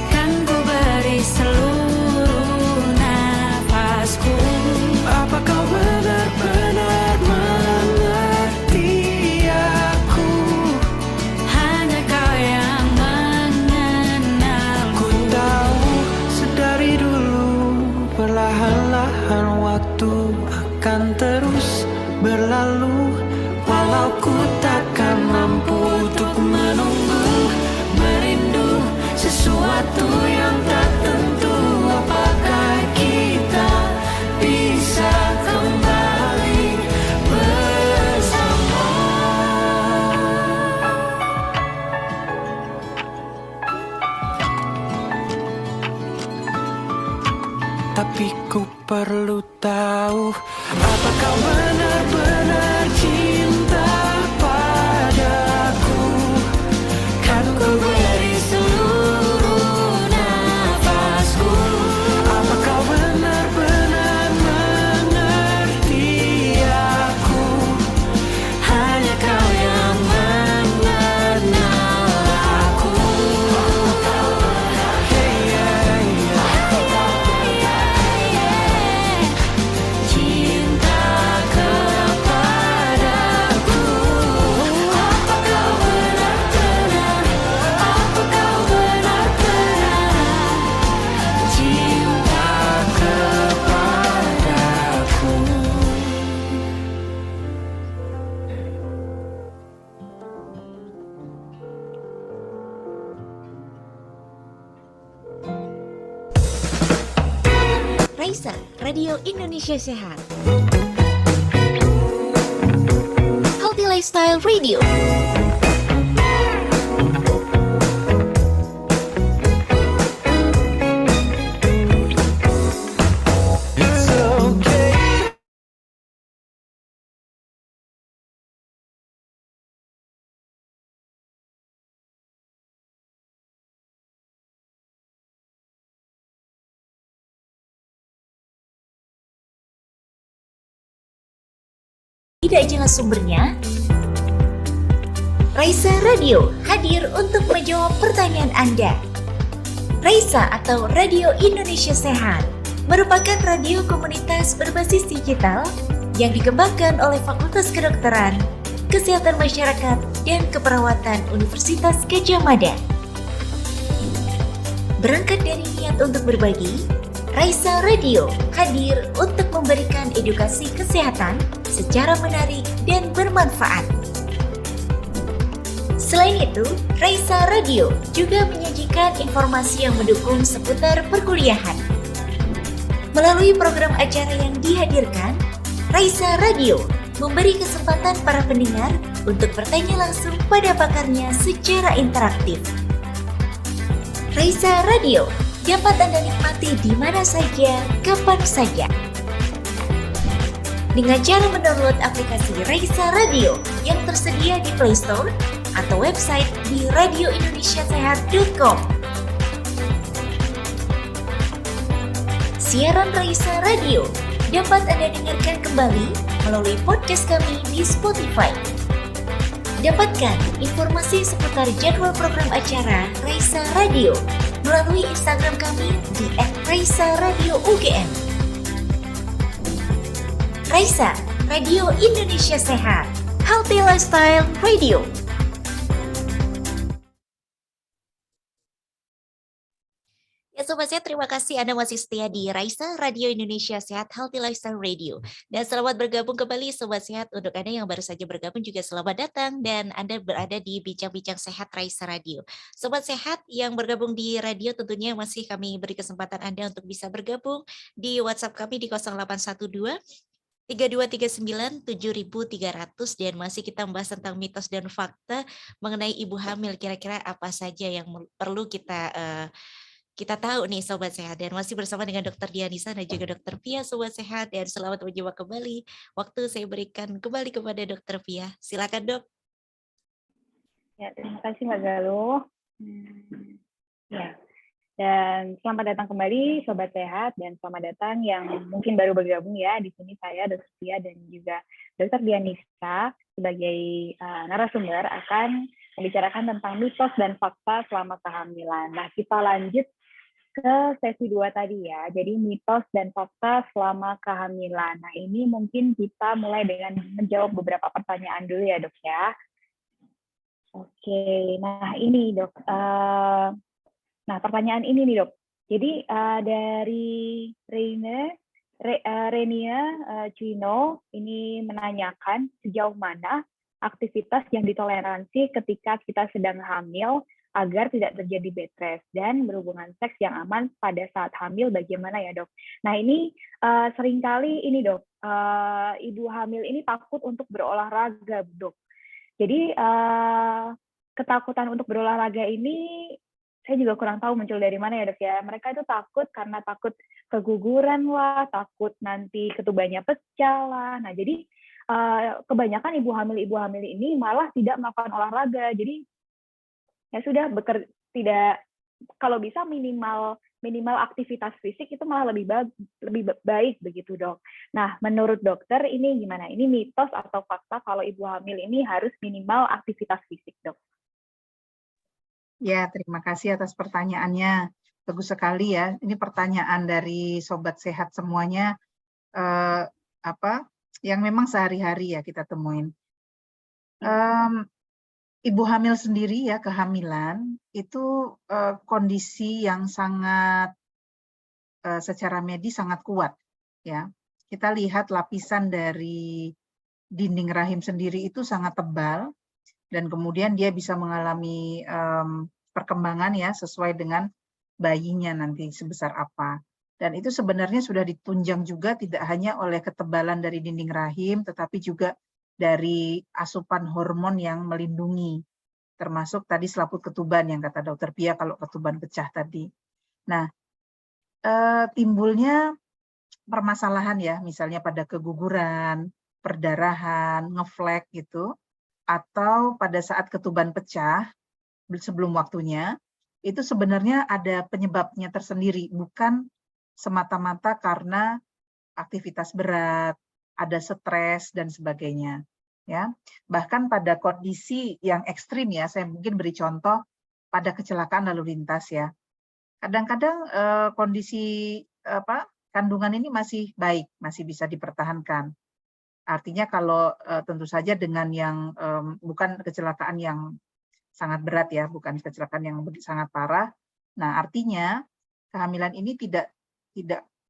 Kan ku beri seluruh nafasku. Apa kau benar-benar mengerti aku? Hanya kau yang mengenalku. Ku tahu sedari dulu, perlahan-lahan waktu akan terus berlalu. Walau ku takkan mampu untuk menunggu, merindu sesuatu yang tak tentu. Apakah kita bisa kembali bersama? Tapi ku perlu tahu, apakah benar-benar cinta padaku? Kan ku beri seluruh nafasku. Apakah benar-benar mengerti aku? Raisa, Radio Indonesia Sehat. Healthy Lifestyle Radio. Tidak jelas sumbernya, Raisa Radio hadir untuk menjawab pertanyaan Anda. Raisa atau Radio Indonesia Sehat merupakan radio komunitas berbasis digital yang dikembangkan oleh Fakultas Kedokteran, Kesehatan Masyarakat, dan Keperawatan Universitas Gadjah Mada. Berangkat dari niat untuk berbagi, Raisa Radio hadir untuk memberikan edukasi kesehatan secara menarik dan bermanfaat. Selain itu, Raisa Radio juga menyajikan informasi yang mendukung seputar perkuliahan. Melalui program acara yang dihadirkan, Raisa Radio memberi kesempatan para pendengar untuk bertanya langsung pada pakarnya secara interaktif. Raisa Radio dapat Anda nikmati di mana saja, kapan saja. Dengan cara mendownload aplikasi Raisa Radio yang tersedia di Play Store atau website di radioindonesiasehat.com. Siaran Raisa Radio dapat Anda dengarkan kembali melalui podcast kami di Spotify. Dapatkan informasi seputar jadwal program acara Raisa Radio melalui Instagram kami di @raisa_radio_ugm. Raisa, Radio Indonesia Sehat, Healthy Lifestyle Radio. Ya Sobat Sehat, terima kasih Anda masih setia di Raisa, Radio Indonesia Sehat, Healthy Lifestyle Radio. Dan selamat bergabung kembali Sobat Sehat. Untuk Anda yang baru saja bergabung juga selamat datang. Dan Anda berada di Bincang-Bincang Sehat Raisa Radio. Sobat Sehat yang bergabung di radio tentunya masih kami beri kesempatan Anda untuk bisa bergabung di WhatsApp kami di 0812 3239 7300, dan masih kita membahas tentang mitos dan fakta mengenai ibu hamil. Kira-kira apa saja yang perlu kita tahu nih Sobat Sehat, dan masih bersama dengan Dr. Dianisa dan juga Dr. Pia Sobat Sehat, dan selamat menjumpa kembali. Waktu saya berikan kembali kepada Dr. Pia. Silakan Dok. Ya, terima kasih Mbak Galuh. Ya. Dan selamat datang kembali Sobat Sehat, dan selamat datang yang mungkin baru bergabung ya. Di sini saya Dr. Pia dan juga Dr. Dianisa sebagai narasumber akan membicarakan tentang mitos dan fakta selama kehamilan. Nah, kita lanjut ke sesi 2 tadi ya. Jadi mitos dan fakta selama kehamilan. Nah, ini mungkin kita mulai dengan menjawab beberapa pertanyaan dulu ya, Dok ya. Oke, nah ini Dok. Nah, pertanyaan ini nih, Dok. Jadi dari Renia Cuino ini menanyakan sejauh mana aktivitas yang ditoleransi ketika kita sedang hamil agar tidak terjadi bed rest dan berhubungan seks yang aman pada saat hamil, bagaimana ya Dok? Nah ini seringkali ini Dok, ibu hamil ini takut untuk berolahraga Dok. Jadi ketakutan untuk berolahraga ini saya juga kurang tahu muncul dari mana ya Dok ya. Mereka itu takut karena takut keguguran lah, takut nanti ketubannya pecah lah. Nah jadi kebanyakan ibu hamil ini malah tidak melakukan olahraga. Jadi ya sudah tidak, kalau bisa minimal aktivitas fisik itu malah lebih baik begitu Dok. Nah menurut dokter ini gimana? Ini mitos atau fakta kalau ibu hamil ini harus minimal aktivitas fisik Dok? Ya, terima kasih atas pertanyaannya. Bagus sekali ya. Ini pertanyaan dari Sobat Sehat semuanya, yang memang sehari-hari ya kita temuin. Ibu hamil sendiri ya, kehamilan itu kondisi yang sangat secara medis sangat kuat ya. Kita lihat lapisan dari dinding rahim sendiri itu sangat tebal, dan kemudian dia bisa mengalami perkembangan ya sesuai dengan bayinya nanti sebesar apa. Dan itu sebenarnya sudah ditunjang juga tidak hanya oleh ketebalan dari dinding rahim, tetapi juga dari asupan hormon yang melindungi, termasuk tadi selaput ketuban yang kata Dokter Pia kalau ketuban pecah tadi. Nah, timbulnya permasalahan ya, misalnya pada keguguran, perdarahan, ngeflek gitu, atau pada saat ketuban pecah sebelum waktunya, itu sebenarnya ada penyebabnya tersendiri, bukan semata-mata karena aktivitas berat, ada stres dan sebagainya. Ya, bahkan pada kondisi yang ekstrim ya, saya mungkin beri contoh pada kecelakaan lalu lintas ya. Kadang-kadang kondisi kandungan ini masih baik, masih bisa dipertahankan. Artinya kalau tentu saja dengan yang bukan kecelakaan yang sangat berat ya, bukan kecelakaan yang sangat parah. Nah, artinya kehamilan ini tidak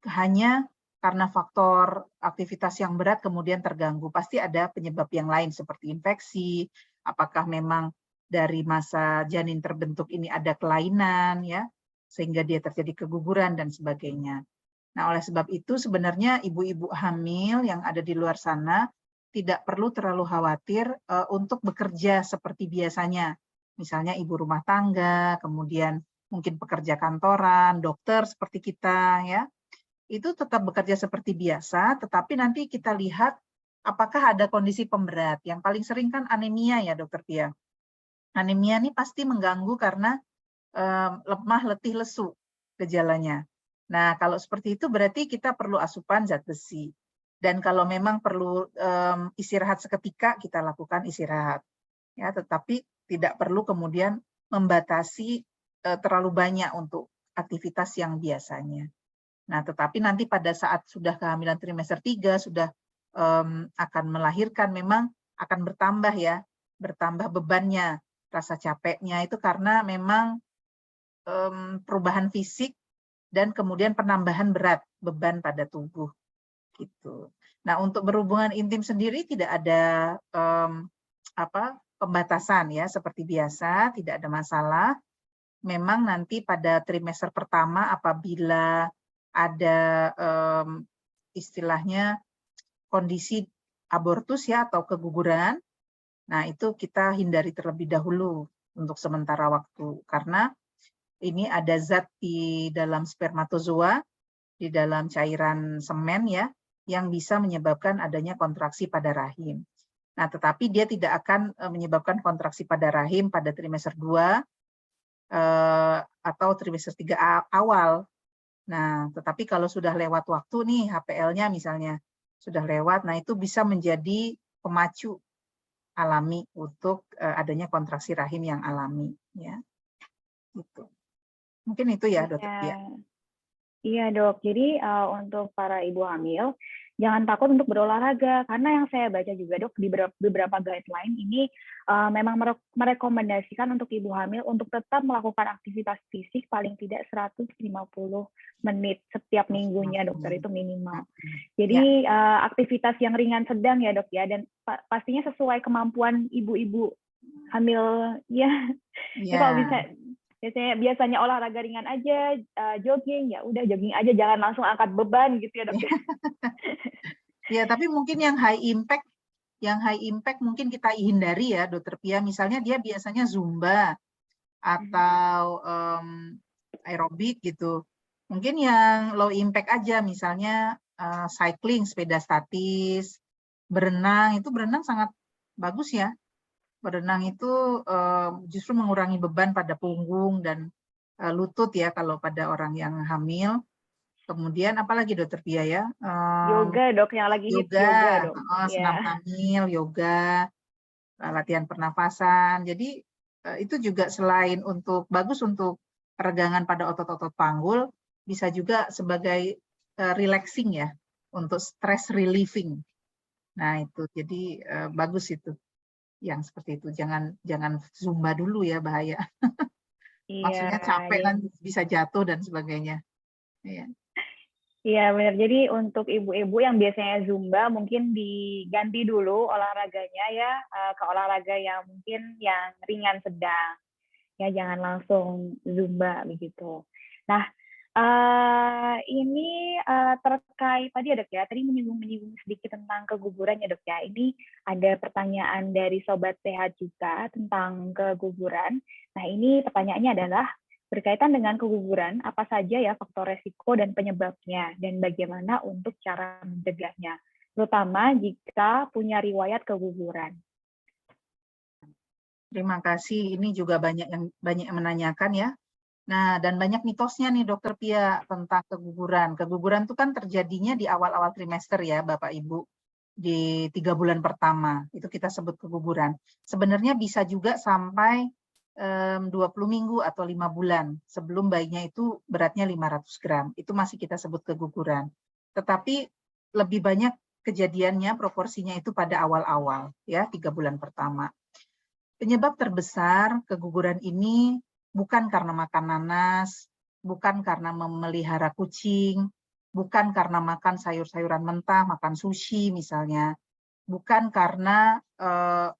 hanya karena faktor aktivitas yang berat kemudian terganggu. Pasti ada penyebab yang lain seperti infeksi, apakah memang dari masa janin terbentuk ini ada kelainan ya, sehingga dia terjadi keguguran dan sebagainya. Nah, oleh sebab itu sebenarnya ibu-ibu hamil yang ada di luar sana tidak perlu terlalu khawatir untuk bekerja seperti biasanya. Misalnya ibu rumah tangga, kemudian mungkin pekerja kantoran, dokter seperti kita ya. Itu tetap bekerja seperti biasa, tetapi nanti kita lihat apakah ada kondisi pemberat. Yang paling sering kan anemia ya, Dokter Pia. Anemia ini pasti mengganggu karena lemah, letih, lesu gejalanya. Nah, kalau seperti itu berarti kita perlu asupan zat besi. Dan kalau memang perlu istirahat seketika, kita lakukan istirahat. Ya, tetapi tidak perlu kemudian membatasi terlalu banyak untuk aktivitas yang biasanya. Nah, tetapi nanti pada saat sudah kehamilan trimester 3, sudah akan melahirkan, memang akan bertambah ya, bertambah bebannya, rasa capeknya itu karena memang perubahan fisik dan kemudian penambahan berat beban pada tubuh gitu. Nah, untuk berhubungan intim sendiri tidak ada pembatasan ya, seperti biasa, tidak ada masalah. Memang nanti pada trimester pertama apabila ada istilahnya kondisi abortus ya atau keguguran, nah itu kita hindari terlebih dahulu untuk sementara waktu karena ini ada zat di dalam spermatozoa, di dalam cairan semen ya, yang bisa menyebabkan adanya kontraksi pada rahim. Nah, tetapi dia tidak akan menyebabkan kontraksi pada rahim pada trimester 2 atau trimester 3 awal. Nah, tetapi kalau sudah lewat waktu nih, HPL-nya misalnya sudah lewat, nah itu bisa menjadi pemacu alami untuk adanya kontraksi rahim yang alami. Ya, gitu. Mungkin itu ya, Dokter Pia. Iya dok, jadi untuk para ibu hamil, jangan takut untuk berolahraga, karena yang saya baca juga dok, di beberapa guideline ini memang merekomendasikan untuk ibu hamil untuk tetap melakukan aktivitas fisik paling tidak 150 menit setiap minggunya dokter, itu minimal. Jadi aktivitas yang ringan sedang ya dok ya, dan pastinya sesuai kemampuan ibu-ibu hamil ya. Ya kalau bisa biasanya olahraga ringan aja, jogging, ya udah jogging aja, jangan langsung angkat beban gitu ya dok. Ya, tapi mungkin yang high impact mungkin kita hindari ya, Dokter Pia. Misalnya dia biasanya zumba atau aerobik gitu. Mungkin yang low impact aja, misalnya cycling, sepeda statis, berenang, itu berenang sangat bagus ya. Berenang itu justru mengurangi beban pada punggung dan lutut ya kalau pada orang yang hamil. Kemudian apalagi Dokter Pia ya? Yoga dok, yang lagi hits yoga dok. Senam hamil, yoga, latihan pernafasan. Jadi itu juga selain bagus untuk peregangan pada otot-otot panggul, bisa juga sebagai relaxing ya, untuk stress relieving. Nah itu, jadi bagus itu. Yang seperti itu, jangan zumba dulu ya, bahaya. Maksudnya capek kan, bisa jatuh dan sebagainya. Iya benar, jadi untuk ibu-ibu yang biasanya zumba mungkin diganti dulu olahraganya ya ke olahraga yang mungkin yang ringan sedang ya, jangan langsung zumba begitu. Nah, Ini terkait tadi ya dok ya, tadi menyinggung sedikit tentang keguguran ya dok ya. Ini ada pertanyaan dari Sobat Sehat juga tentang keguguran. Nah ini pertanyaannya adalah, berkaitan dengan keguguran, apa saja ya faktor resiko dan penyebabnya, dan bagaimana untuk cara mencegahnya, terutama jika punya riwayat keguguran. Terima kasih. Ini juga banyak yang menanyakan ya. Nah, dan banyak mitosnya nih Dokter Pia tentang keguguran. Keguguran itu kan terjadinya di awal-awal trimester ya Bapak Ibu. Di 3 bulan pertama, itu kita sebut keguguran. Sebenarnya bisa juga sampai 20 minggu atau 5 bulan sebelum bayinya itu beratnya 500 gram. Itu masih kita sebut keguguran. Tetapi lebih banyak kejadiannya, proporsinya itu pada awal-awal ya, 3 bulan pertama. Penyebab terbesar keguguran ini bukan karena makan nanas, bukan karena memelihara kucing, bukan karena makan sayur-sayuran mentah, makan sushi misalnya, bukan karena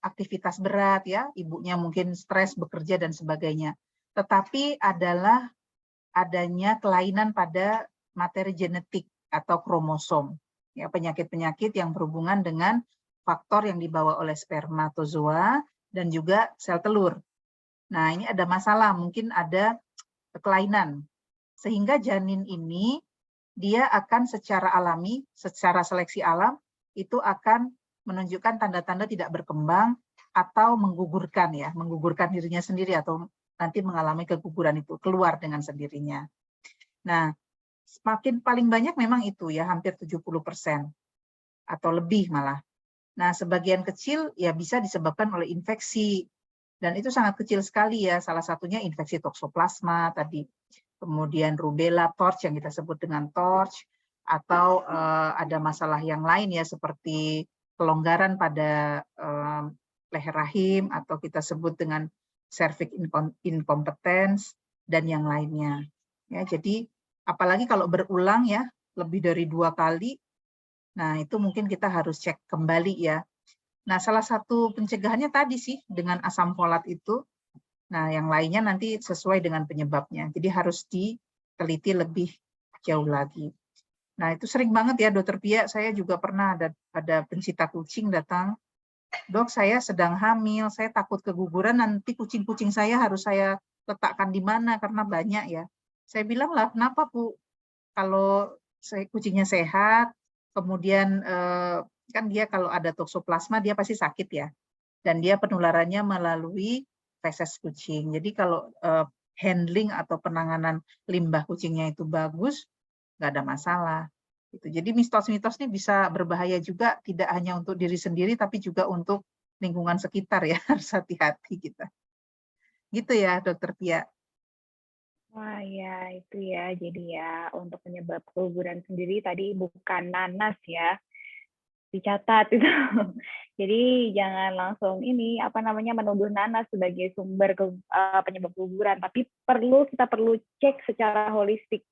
aktivitas berat ya, ibunya mungkin stres bekerja dan sebagainya, tetapi adalah adanya kelainan pada materi genetik atau kromosom, ya, penyakit-penyakit yang berhubungan dengan faktor yang dibawa oleh spermatozoa dan juga sel telur. Nah, ini ada masalah, mungkin ada kelainan. Sehingga janin ini, dia akan secara alami, secara seleksi alam, itu akan menunjukkan tanda-tanda tidak berkembang atau menggugurkan ya, menggugurkan dirinya sendiri atau nanti mengalami keguguran itu, keluar dengan sendirinya. Nah, semakin paling banyak memang itu ya, hampir 70% atau lebih malah. Nah, sebagian kecil ya bisa disebabkan oleh infeksi, dan itu sangat kecil sekali ya, salah satunya infeksi toksoplasma tadi, kemudian rubella, torch yang kita sebut dengan torch, atau ada masalah yang lain ya, seperti kelonggaran pada leher rahim, atau kita sebut dengan cervix incompetence, dan yang lainnya. Ya, jadi apalagi kalau berulang ya, lebih dari 2 kali, nah itu mungkin kita harus cek kembali ya. Nah, salah satu pencegahannya tadi sih dengan asam folat itu. Nah, yang lainnya nanti sesuai dengan penyebabnya. Jadi harus diteliti lebih jauh lagi. Nah, itu sering banget ya Dokter Pia, saya juga pernah ada pencinta kucing datang, "Dok, saya sedang hamil, saya takut keguguran, nanti kucing-kucing saya harus saya letakkan di mana karena banyak ya." Saya bilang, "Lah, kenapa Bu? Kalau kucingnya sehat, kemudian kan dia kalau ada toksoplasma dia pasti sakit ya, dan dia penularannya melalui feses kucing. Jadi kalau handling atau penanganan limbah kucingnya itu bagus, nggak ada masalah. Gitu. Jadi mitos-mitos ini bisa berbahaya juga, tidak hanya untuk diri sendiri, tapi juga untuk lingkungan sekitar ya, harus hati-hati kita. Gitu ya, Dokter Pia. Wah ya, itu ya. Jadi ya, untuk penyebab keguguran sendiri tadi bukan nanas ya. Dicatat itu. Jadi jangan langsung menuduh nanas sebagai sumber penyebab keguguran, tapi kita perlu cek secara holistik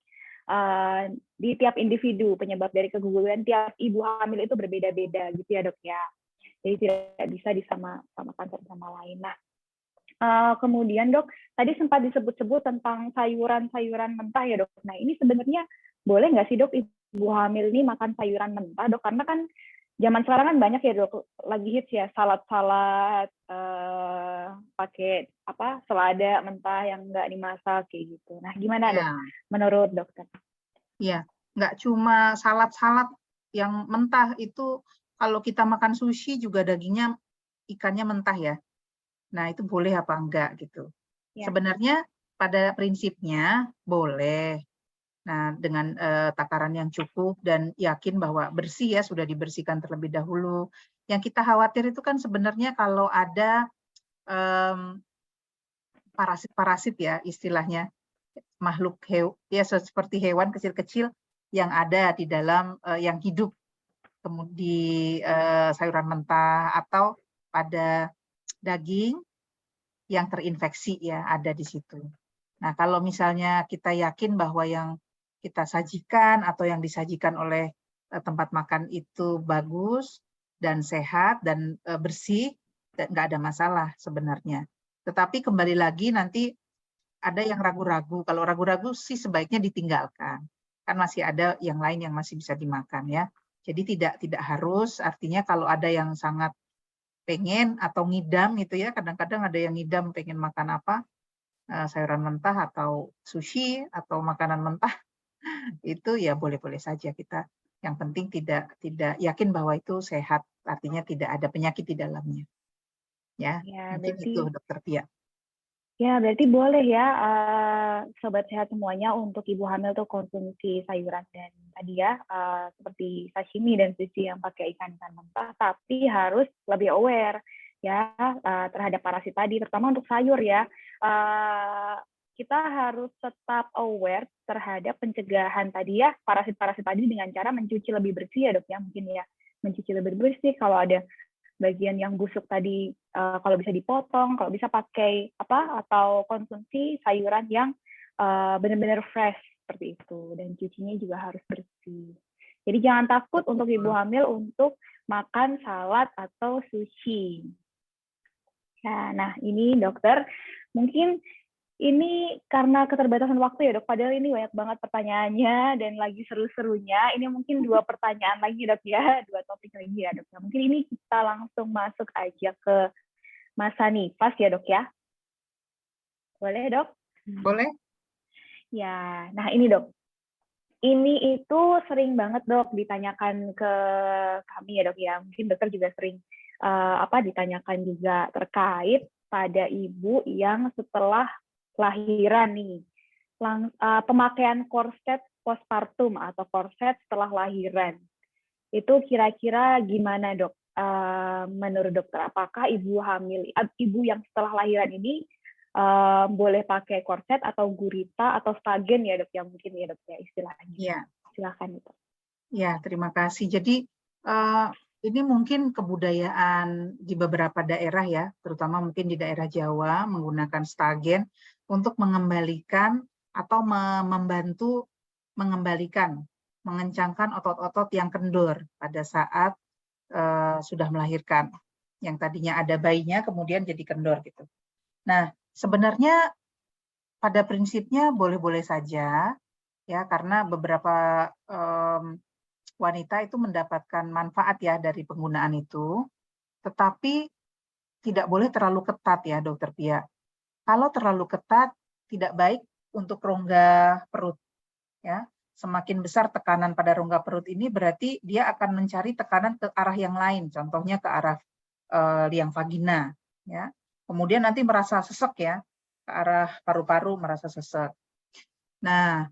di tiap individu. Penyebab dari keguguran tiap ibu hamil itu berbeda-beda gitu ya Dok ya. Jadi tidak bisa disamakan satu sama lain. Nah, kemudian Dok, tadi sempat disebut-sebut tentang sayuran-sayuran mentah ya Dok. Nah, ini sebenarnya boleh nggak sih Dok ibu hamil ini makan sayuran mentah Dok? Karena kan zaman sekarang kan banyak ya Dok, lagi hits ya salad-salad pakai selada mentah yang nggak dimasak kayak gitu. Nah, gimana Dok menurut dokter? Iya, nggak cuma salad-salad yang mentah itu, kalau kita makan sushi juga dagingnya ikannya mentah ya. Nah, itu boleh apa enggak gitu. Ya. Sebenarnya pada prinsipnya boleh. Nah, dengan takaran yang cukup dan yakin bahwa bersih ya, sudah dibersihkan terlebih dahulu. Yang kita khawatir itu kan sebenarnya kalau ada parasit-parasit ya istilahnya, makhluk ya seperti hewan kecil-kecil yang ada di dalam yang hidup di sayuran mentah atau pada daging yang terinfeksi ya, ada di situ. Nah, kalau misalnya kita yakin bahwa yang kita sajikan atau yang disajikan oleh tempat makan itu bagus dan sehat dan bersih, nggak ada masalah sebenarnya. Tetapi kembali lagi nanti ada yang ragu-ragu. Kalau ragu-ragu sih sebaiknya ditinggalkan. Kan masih ada yang lain yang masih bisa dimakan ya. Jadi tidak harus, artinya kalau ada yang sangat pengen atau ngidam gitu ya, kadang-kadang ada yang ngidam pengen makan apa, sayuran mentah atau sushi atau makanan mentah, itu ya boleh-boleh saja kita. Yang penting tidak yakin bahwa itu sehat, artinya tidak ada penyakit di dalamnya. Ya, Ya, mungkin berarti itu Dokter Pia. Ya, berarti boleh ya, sobat sehat semuanya untuk ibu hamil tuh konsumsi sayuran dan tadi ya, seperti sashimi dan sushi yang pakai ikan-ikan mentah, tapi harus lebih aware ya terhadap parasit tadi, terutama untuk sayur ya. Kita harus tetap aware terhadap pencegahan tadi ya, parasit-parasit tadi dengan cara mencuci lebih bersih ya dok ya, mungkin ya, mencuci lebih bersih kalau ada bagian yang busuk tadi kalau bisa dipotong, kalau bisa pakai atau konsumsi sayuran yang benar-benar fresh seperti itu, dan cucinya juga harus bersih. Jadi jangan takut untuk ibu hamil untuk makan salad atau sushi. Nah ini dokter, mungkin ini karena keterbatasan waktu ya dok, padahal ini banyak banget pertanyaannya dan lagi seru-serunya. Ini mungkin 2 pertanyaan lagi dok ya, 2 topik lagi ya dok. Mungkin ini kita langsung masuk aja ke masa nifas ya dok ya. Boleh dok? Boleh. Ya, nah ini dok. Ini itu sering banget dok ditanyakan ke kami ya dok ya. Mungkin dokter juga sering ditanyakan juga terkait pada ibu yang setelah lahiran nih, pemakaian korset postpartum atau korset setelah lahiran, itu kira-kira gimana dok? Menurut dokter, apakah ibu yang setelah lahiran ini boleh pakai korset atau gurita atau stagen ya dok, yang mungkin ya dok ya istilahnya? Iya. Silakan itu. Ya, terima kasih. Jadi ini mungkin kebudayaan di beberapa daerah ya, terutama mungkin di daerah Jawa menggunakan stagen untuk mengembalikan atau membantu mengembalikan, mengencangkan otot-otot yang kendur pada saat sudah melahirkan. Yang tadinya ada bayinya kemudian jadi kendor gitu. Nah, sebenarnya pada prinsipnya boleh-boleh saja ya, karena beberapa wanita itu mendapatkan manfaat ya dari penggunaan itu, tetapi tidak boleh terlalu ketat ya Dokter Pia. Kalau terlalu ketat tidak baik untuk rongga perut ya. Semakin besar tekanan pada rongga perut ini berarti dia akan mencari tekanan ke arah yang lain, contohnya ke arah liang vagina ya. Kemudian nanti merasa sesek ya, ke arah paru-paru merasa sesek. Nah,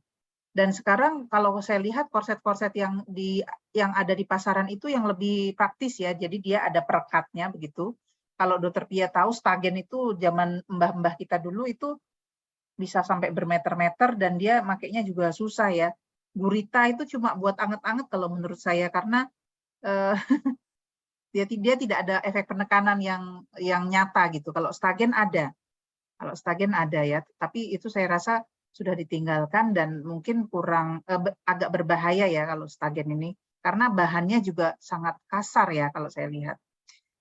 dan sekarang kalau saya lihat korset-korset yang ada di pasaran itu yang lebih praktis ya. Jadi dia ada perekatnya begitu. Kalau Dokter Pia tahu stagen itu zaman mbah-mbah kita dulu itu bisa sampai bermeter-meter dan dia makainya juga susah ya. Gurita itu cuma buat anget-anget kalau menurut saya, karena dia tidak ada efek penekanan yang nyata gitu. Kalau stagen ada. Kalau stagen ada ya, tapi itu saya rasa sudah ditinggalkan dan mungkin kurang agak berbahaya ya kalau stagen ini, karena bahannya juga sangat kasar ya kalau saya lihat.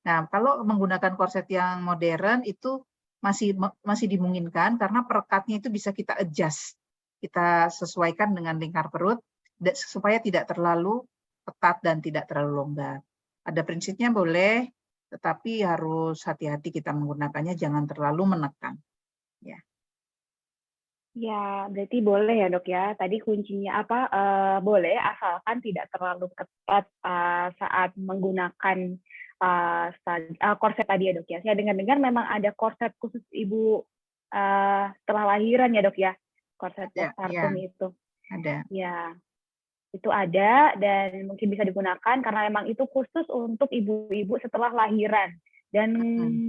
Nah, kalau menggunakan korset yang modern itu masih dimungkinkan karena perekatnya itu bisa kita adjust, kita sesuaikan dengan lingkar perut supaya tidak terlalu ketat dan tidak terlalu longgar. Pada prinsipnya boleh, tetapi harus hati-hati kita menggunakannya, jangan terlalu menekan. Ya. Ya, berarti boleh ya dok ya. Tadi kuncinya boleh asalkan tidak terlalu ketat saat menggunakan korset tadi ya dok ya. Saya dengar-dengar memang ada korset khusus ibu setelah lahiran ya dok ya. Korset postpartum itu. Ada. Ya, itu ada dan mungkin bisa digunakan karena memang itu khusus untuk ibu-ibu setelah lahiran. Dan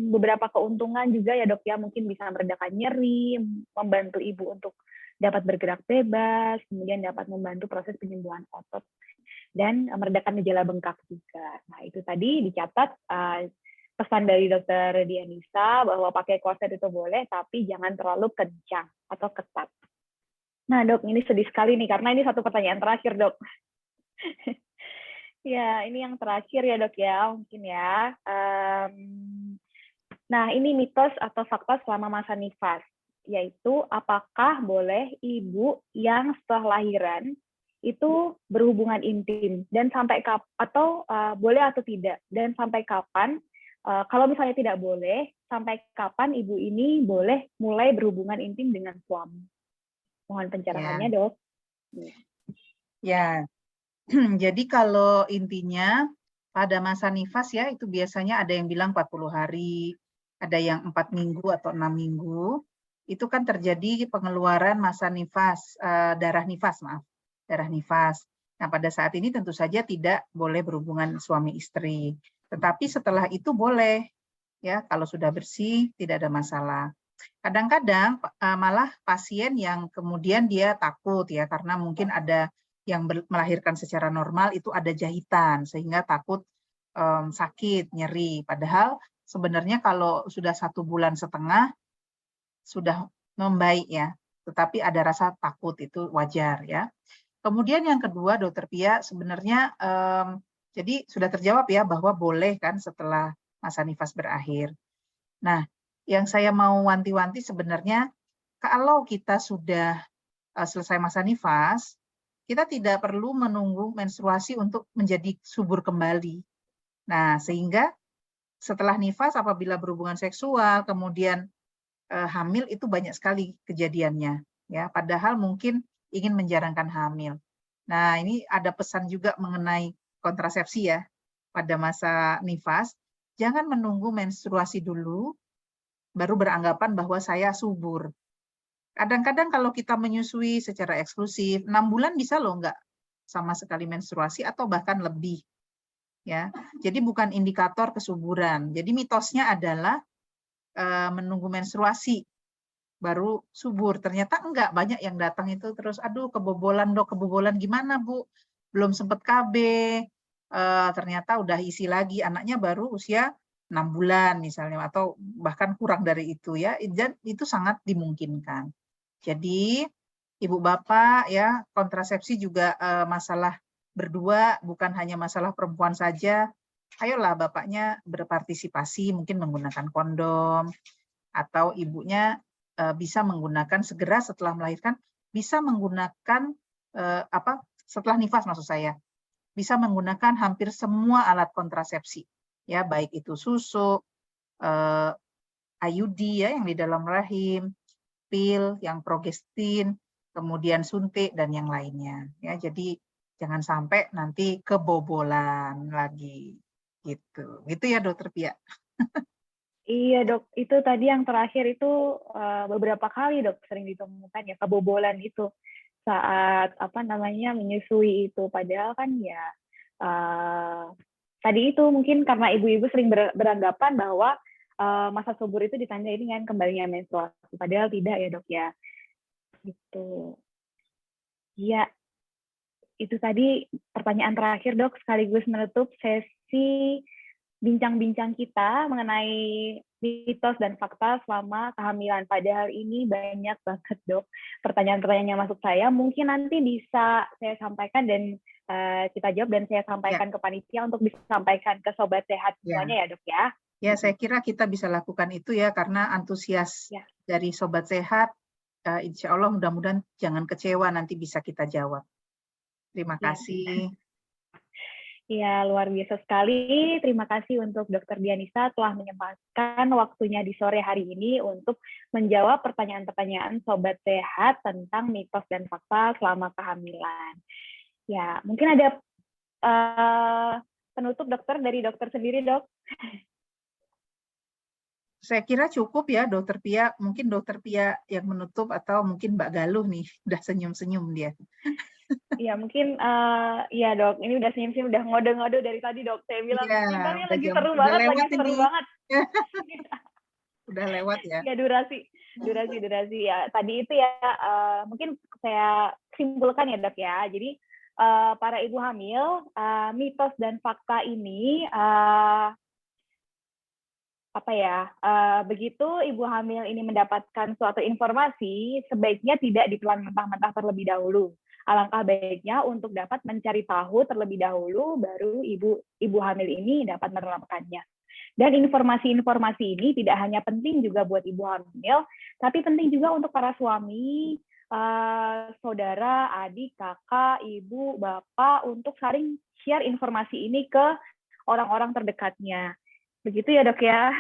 beberapa keuntungan juga ya dok ya, mungkin bisa meredakan nyeri, membantu ibu untuk dapat bergerak bebas, kemudian dapat membantu proses penyembuhan otot, dan meredakan gejala bengkak juga. Nah itu tadi dicatat pesan dari dokter Dianisa bahwa pakai korset itu boleh, tapi jangan terlalu kencang atau ketat. Nah dok, ini sedih sekali nih, karena ini satu pertanyaan terakhir dok. Ya, ini yang terakhir ya dok ya, mungkin ya. Nah, ini mitos atau fakta selama masa nifas. yaitu apakah boleh ibu yang setelah lahiran itu berhubungan intim dan sampai boleh atau tidak, dan sampai kapan, kalau misalnya tidak boleh, sampai kapan ibu ini boleh mulai berhubungan intim dengan suami. Mohon pencerahannya, Dok. Ya, jadi kalau intinya pada masa nifas ya, itu biasanya ada yang bilang 40 hari, ada yang 4 minggu atau 6 minggu, itu kan terjadi pengeluaran masa nifas, darah nifas, maaf, darah nifas. Nah, pada saat ini tentu saja tidak boleh berhubungan suami istri. Tetapi setelah itu boleh, ya, kalau sudah bersih tidak ada masalah. Kadang-kadang malah pasien yang kemudian dia takut ya, karena mungkin ada yang melahirkan secara normal itu ada jahitan sehingga takut sakit, nyeri. Padahal sebenarnya kalau sudah 1,5 bulan sudah membaik ya, tetapi ada rasa takut, itu wajar ya. Kemudian yang kedua, Dokter Pia, sebenarnya jadi sudah terjawab ya bahwa boleh kan setelah masa nifas berakhir. Nah, yang saya mau wanti-wanti sebenarnya kalau kita sudah selesai masa nifas, kita tidak perlu menunggu menstruasi untuk menjadi subur kembali. Nah, sehingga setelah nifas apabila berhubungan seksual, kemudian hamil, itu banyak sekali kejadiannya ya, padahal mungkin ingin menjarangkan hamil. Nah, ini ada pesan juga mengenai kontrasepsi ya pada masa nifas, jangan menunggu menstruasi dulu baru beranggapan bahwa saya subur. Kadang-kadang kalau kita menyusui secara eksklusif, 6 bulan bisa loh nggak sama sekali menstruasi atau bahkan lebih. Ya, jadi bukan indikator kesuburan. Jadi mitosnya adalah menunggu menstruasi baru subur. Ternyata enggak, banyak yang datang itu terus, aduh kebobolan dok, kebobolan gimana Bu? Belum sempat KB, ternyata udah isi lagi, anaknya baru usia 6 bulan misalnya, atau bahkan kurang dari itu ya, dan itu sangat dimungkinkan. Jadi Ibu Bapak ya, kontrasepsi juga masalah berdua, bukan hanya masalah perempuan saja. Ayolah bapaknya berpartisipasi, mungkin menggunakan kondom, atau ibunya bisa menggunakan segera setelah melahirkan, bisa menggunakan setelah nifas maksud saya, bisa menggunakan hampir semua alat kontrasepsi, ya baik itu susu, IUD ya yang di dalam rahim, pil yang progestin, kemudian suntik dan yang lainnya. Ya, jadi jangan sampai nanti kebobolan lagi, gitu. Gitu ya Dokter Pia. Iya dok, itu tadi yang terakhir itu beberapa kali dok sering ditemukan ya kebobolan itu saat menyusui itu. Padahal kan ya tadi itu mungkin karena ibu-ibu sering beranggapan bahwa masa subur itu ditandai dengan kembalinya menstruasi. Padahal tidak ya dok ya. Gitu. Iya, itu tadi pertanyaan terakhir dok, sekaligus menutup sesi bincang-bincang kita mengenai mitos dan fakta selama kehamilan. Padahal ini banyak banget dok pertanyaan-pertanyaan yang masuk saya. Mungkin nanti bisa saya sampaikan dan kita jawab, dan saya sampaikan ke panitia untuk disampaikan ke sobat sehat semuanya ya dok ya. Ya, saya kira kita bisa lakukan itu ya, karena antusias dari sobat sehat, insya Allah mudah-mudahan jangan kecewa, nanti bisa kita jawab. Terima kasih. Ya, luar biasa sekali. Terima kasih untuk Dr. Dianisa telah menyempatkan waktunya di sore hari ini untuk menjawab pertanyaan-pertanyaan Sobat Sehat tentang mitos dan fakta selama kehamilan. Ya, mungkin ada penutup dokter dari dokter sendiri, dok? Saya kira cukup ya, Dokter Pia. Mungkin Dokter Pia yang menutup, atau mungkin Mbak Galuh nih, udah senyum-senyum dia. Iya mungkin ya dok, ini udah senyum-senyum, udah ngode-ngode dari tadi dok. Saya bilang ceritanya lagi seru banget, lagi seru banget. Udah lewat ya. Ya durasi ya. Tadi itu ya mungkin saya simpulkan ya dok ya. Jadi para ibu hamil, mitos dan fakta ini begitu ibu hamil ini mendapatkan suatu informasi, sebaiknya tidak ditelan mentah-mentah terlebih dahulu. Alangkah baiknya untuk dapat mencari tahu terlebih dahulu, baru ibu hamil ini dapat menerapkannya. Dan informasi-informasi ini tidak hanya penting juga buat ibu hamil, tapi penting juga untuk para suami, saudara, adik, kakak, ibu, bapak untuk saling share informasi ini ke orang-orang terdekatnya. Begitu ya, Dok ya.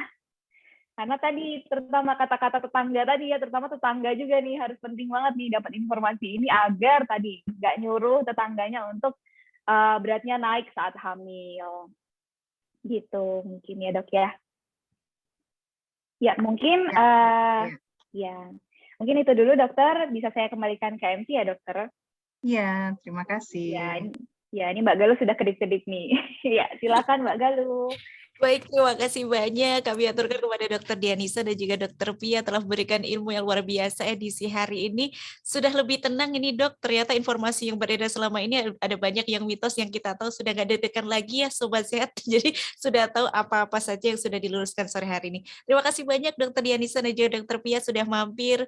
Karena tadi terutama kata-kata tetangga tadi ya, terutama tetangga juga nih harus penting banget nih dapat informasi ini agar tadi nggak nyuruh tetangganya untuk beratnya naik saat hamil. Gitu mungkin ya, Dok ya. Ya, mungkin ya. Mungkin itu dulu, Dokter. Bisa saya kembalikan ke MC ya, Dokter? Iya, terima kasih. Ya, ini Mbak Galuh sudah kedip-kedip nih. Ya, silakan Mbak Galuh. Baik, terima kasih banyak. Kami aturkan kepada Dr. Dianisa dan juga Dr. Pia telah memberikan ilmu yang luar biasa edisi hari ini. Sudah lebih tenang ini, Dok. Ternyata informasi yang beredar selama ini ada banyak yang mitos yang kita tahu sudah nggak deg-degan lagi ya, Sobat Sehat. Jadi sudah tahu apa-apa saja yang sudah diluruskan sore hari ini. Terima kasih banyak Dr. Dianisa dan juga Dr. Pia sudah mampir.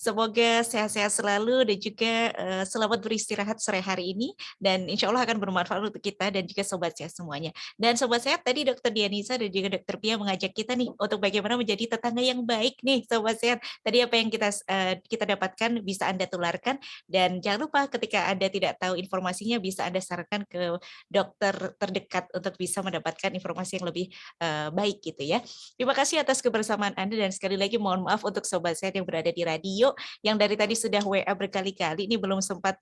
Semoga sehat-sehat selalu dan juga selamat beristirahat sore hari ini. Dan insya Allah akan bermanfaat untuk kita dan juga Sobat Sehat semuanya. Dan Sobat Sehat, tadi Dr. Dianisa dan juga Dr. Pia mengajak kita nih untuk bagaimana menjadi tetangga yang baik nih Sobat Sehat. Tadi apa yang kita dapatkan bisa Anda tularkan. Dan jangan lupa ketika Anda tidak tahu informasinya bisa Anda sarankan ke dokter terdekat untuk bisa mendapatkan informasi yang lebih baik gitu ya. Terima kasih atas kebersamaan Anda dan sekali lagi mohon maaf untuk Sobat Sehat yang berada di radio yang dari tadi sudah WA berkali-kali, ini belum sempat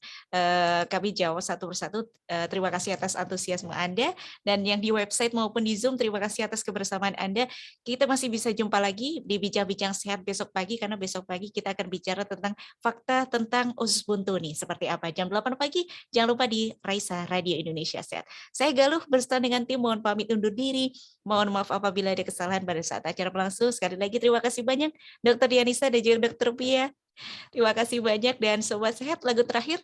kami jawab satu persatu. Terima kasih atas antusiasme Anda, dan yang di website maupun di Zoom, terima kasih atas kebersamaan Anda. Kita masih bisa jumpa lagi di Bincang-Bincang Sehat besok pagi, karena besok pagi kita akan bicara tentang fakta tentang usus buntu nih, seperti apa. Jam 8 pagi, jangan lupa di Raisa Radio Indonesia Sehat. Saya Galuh bersama dengan tim, mohon pamit undur diri. Mohon maaf apabila ada kesalahan pada saat acara berlangsung. Sekali lagi terima kasih banyak Dr. Dianisa dan juga Dr. Pia. Terima kasih banyak, dan Sobat Sehat, lagu terakhir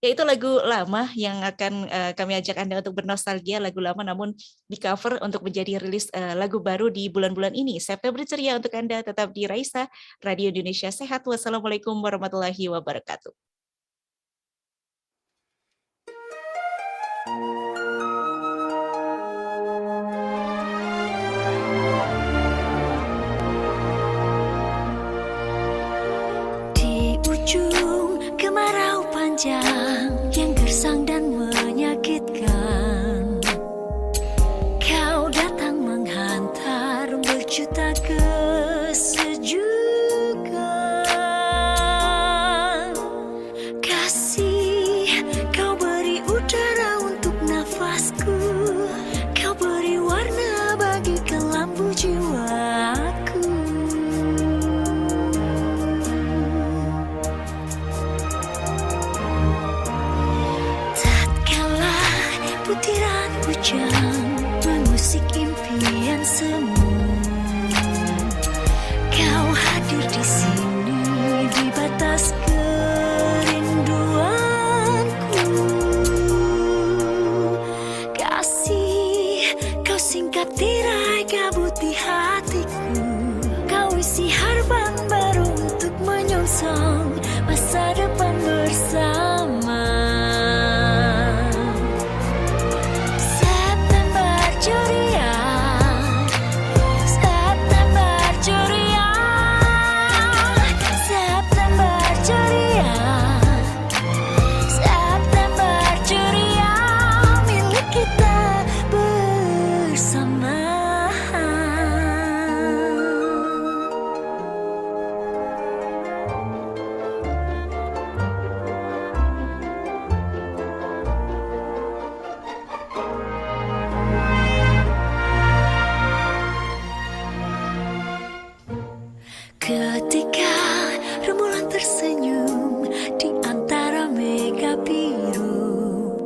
yaitu lagu lama yang akan kami ajak Anda untuk bernostalgia, lagu lama namun di cover untuk menjadi rilis lagu baru di bulan-bulan ini. September ceria untuk Anda, tetap di Raisa Radio Indonesia Sehat. Wassalamualaikum warahmatullahi wabarakatuh. Ujung kemarau panjang yang gersang dan menyakitkan, kau datang menghantar berjuta kesejukan. Kasih kau beri udara untuk nafasku, kau beri warna bagi kelambu jiwaku. Butiran hujan mengusik impian semu, kau hadir di sini di batas kerinduanku. Kasih kau singkat tirai kabut di hatiku, kau isi harapan baru untuk menyongsong masa depan bersama. Ketika rembulan tersenyum di antara mega biru,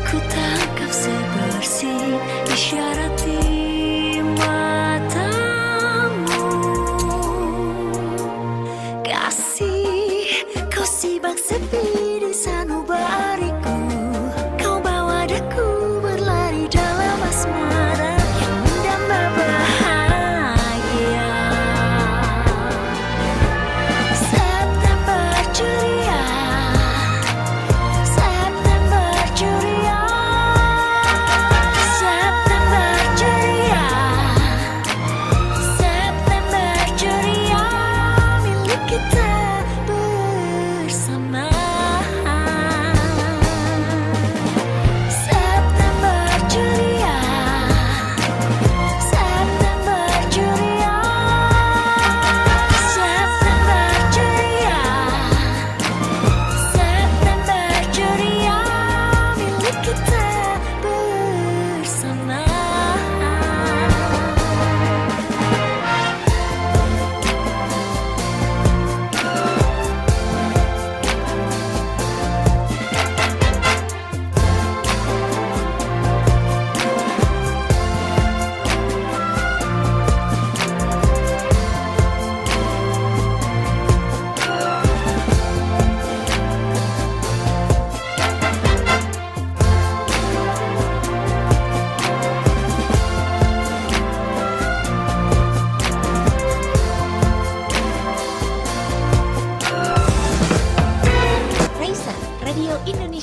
ku tangkap sebersih isyarat di matamu. Kasih kau sibak sepi di sanubariku, kau bawa daku berlari dalam asmara yang mendamba bahagia.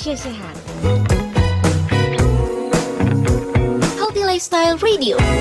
Indonesia Sehat. Healthy Lifestyle Radio.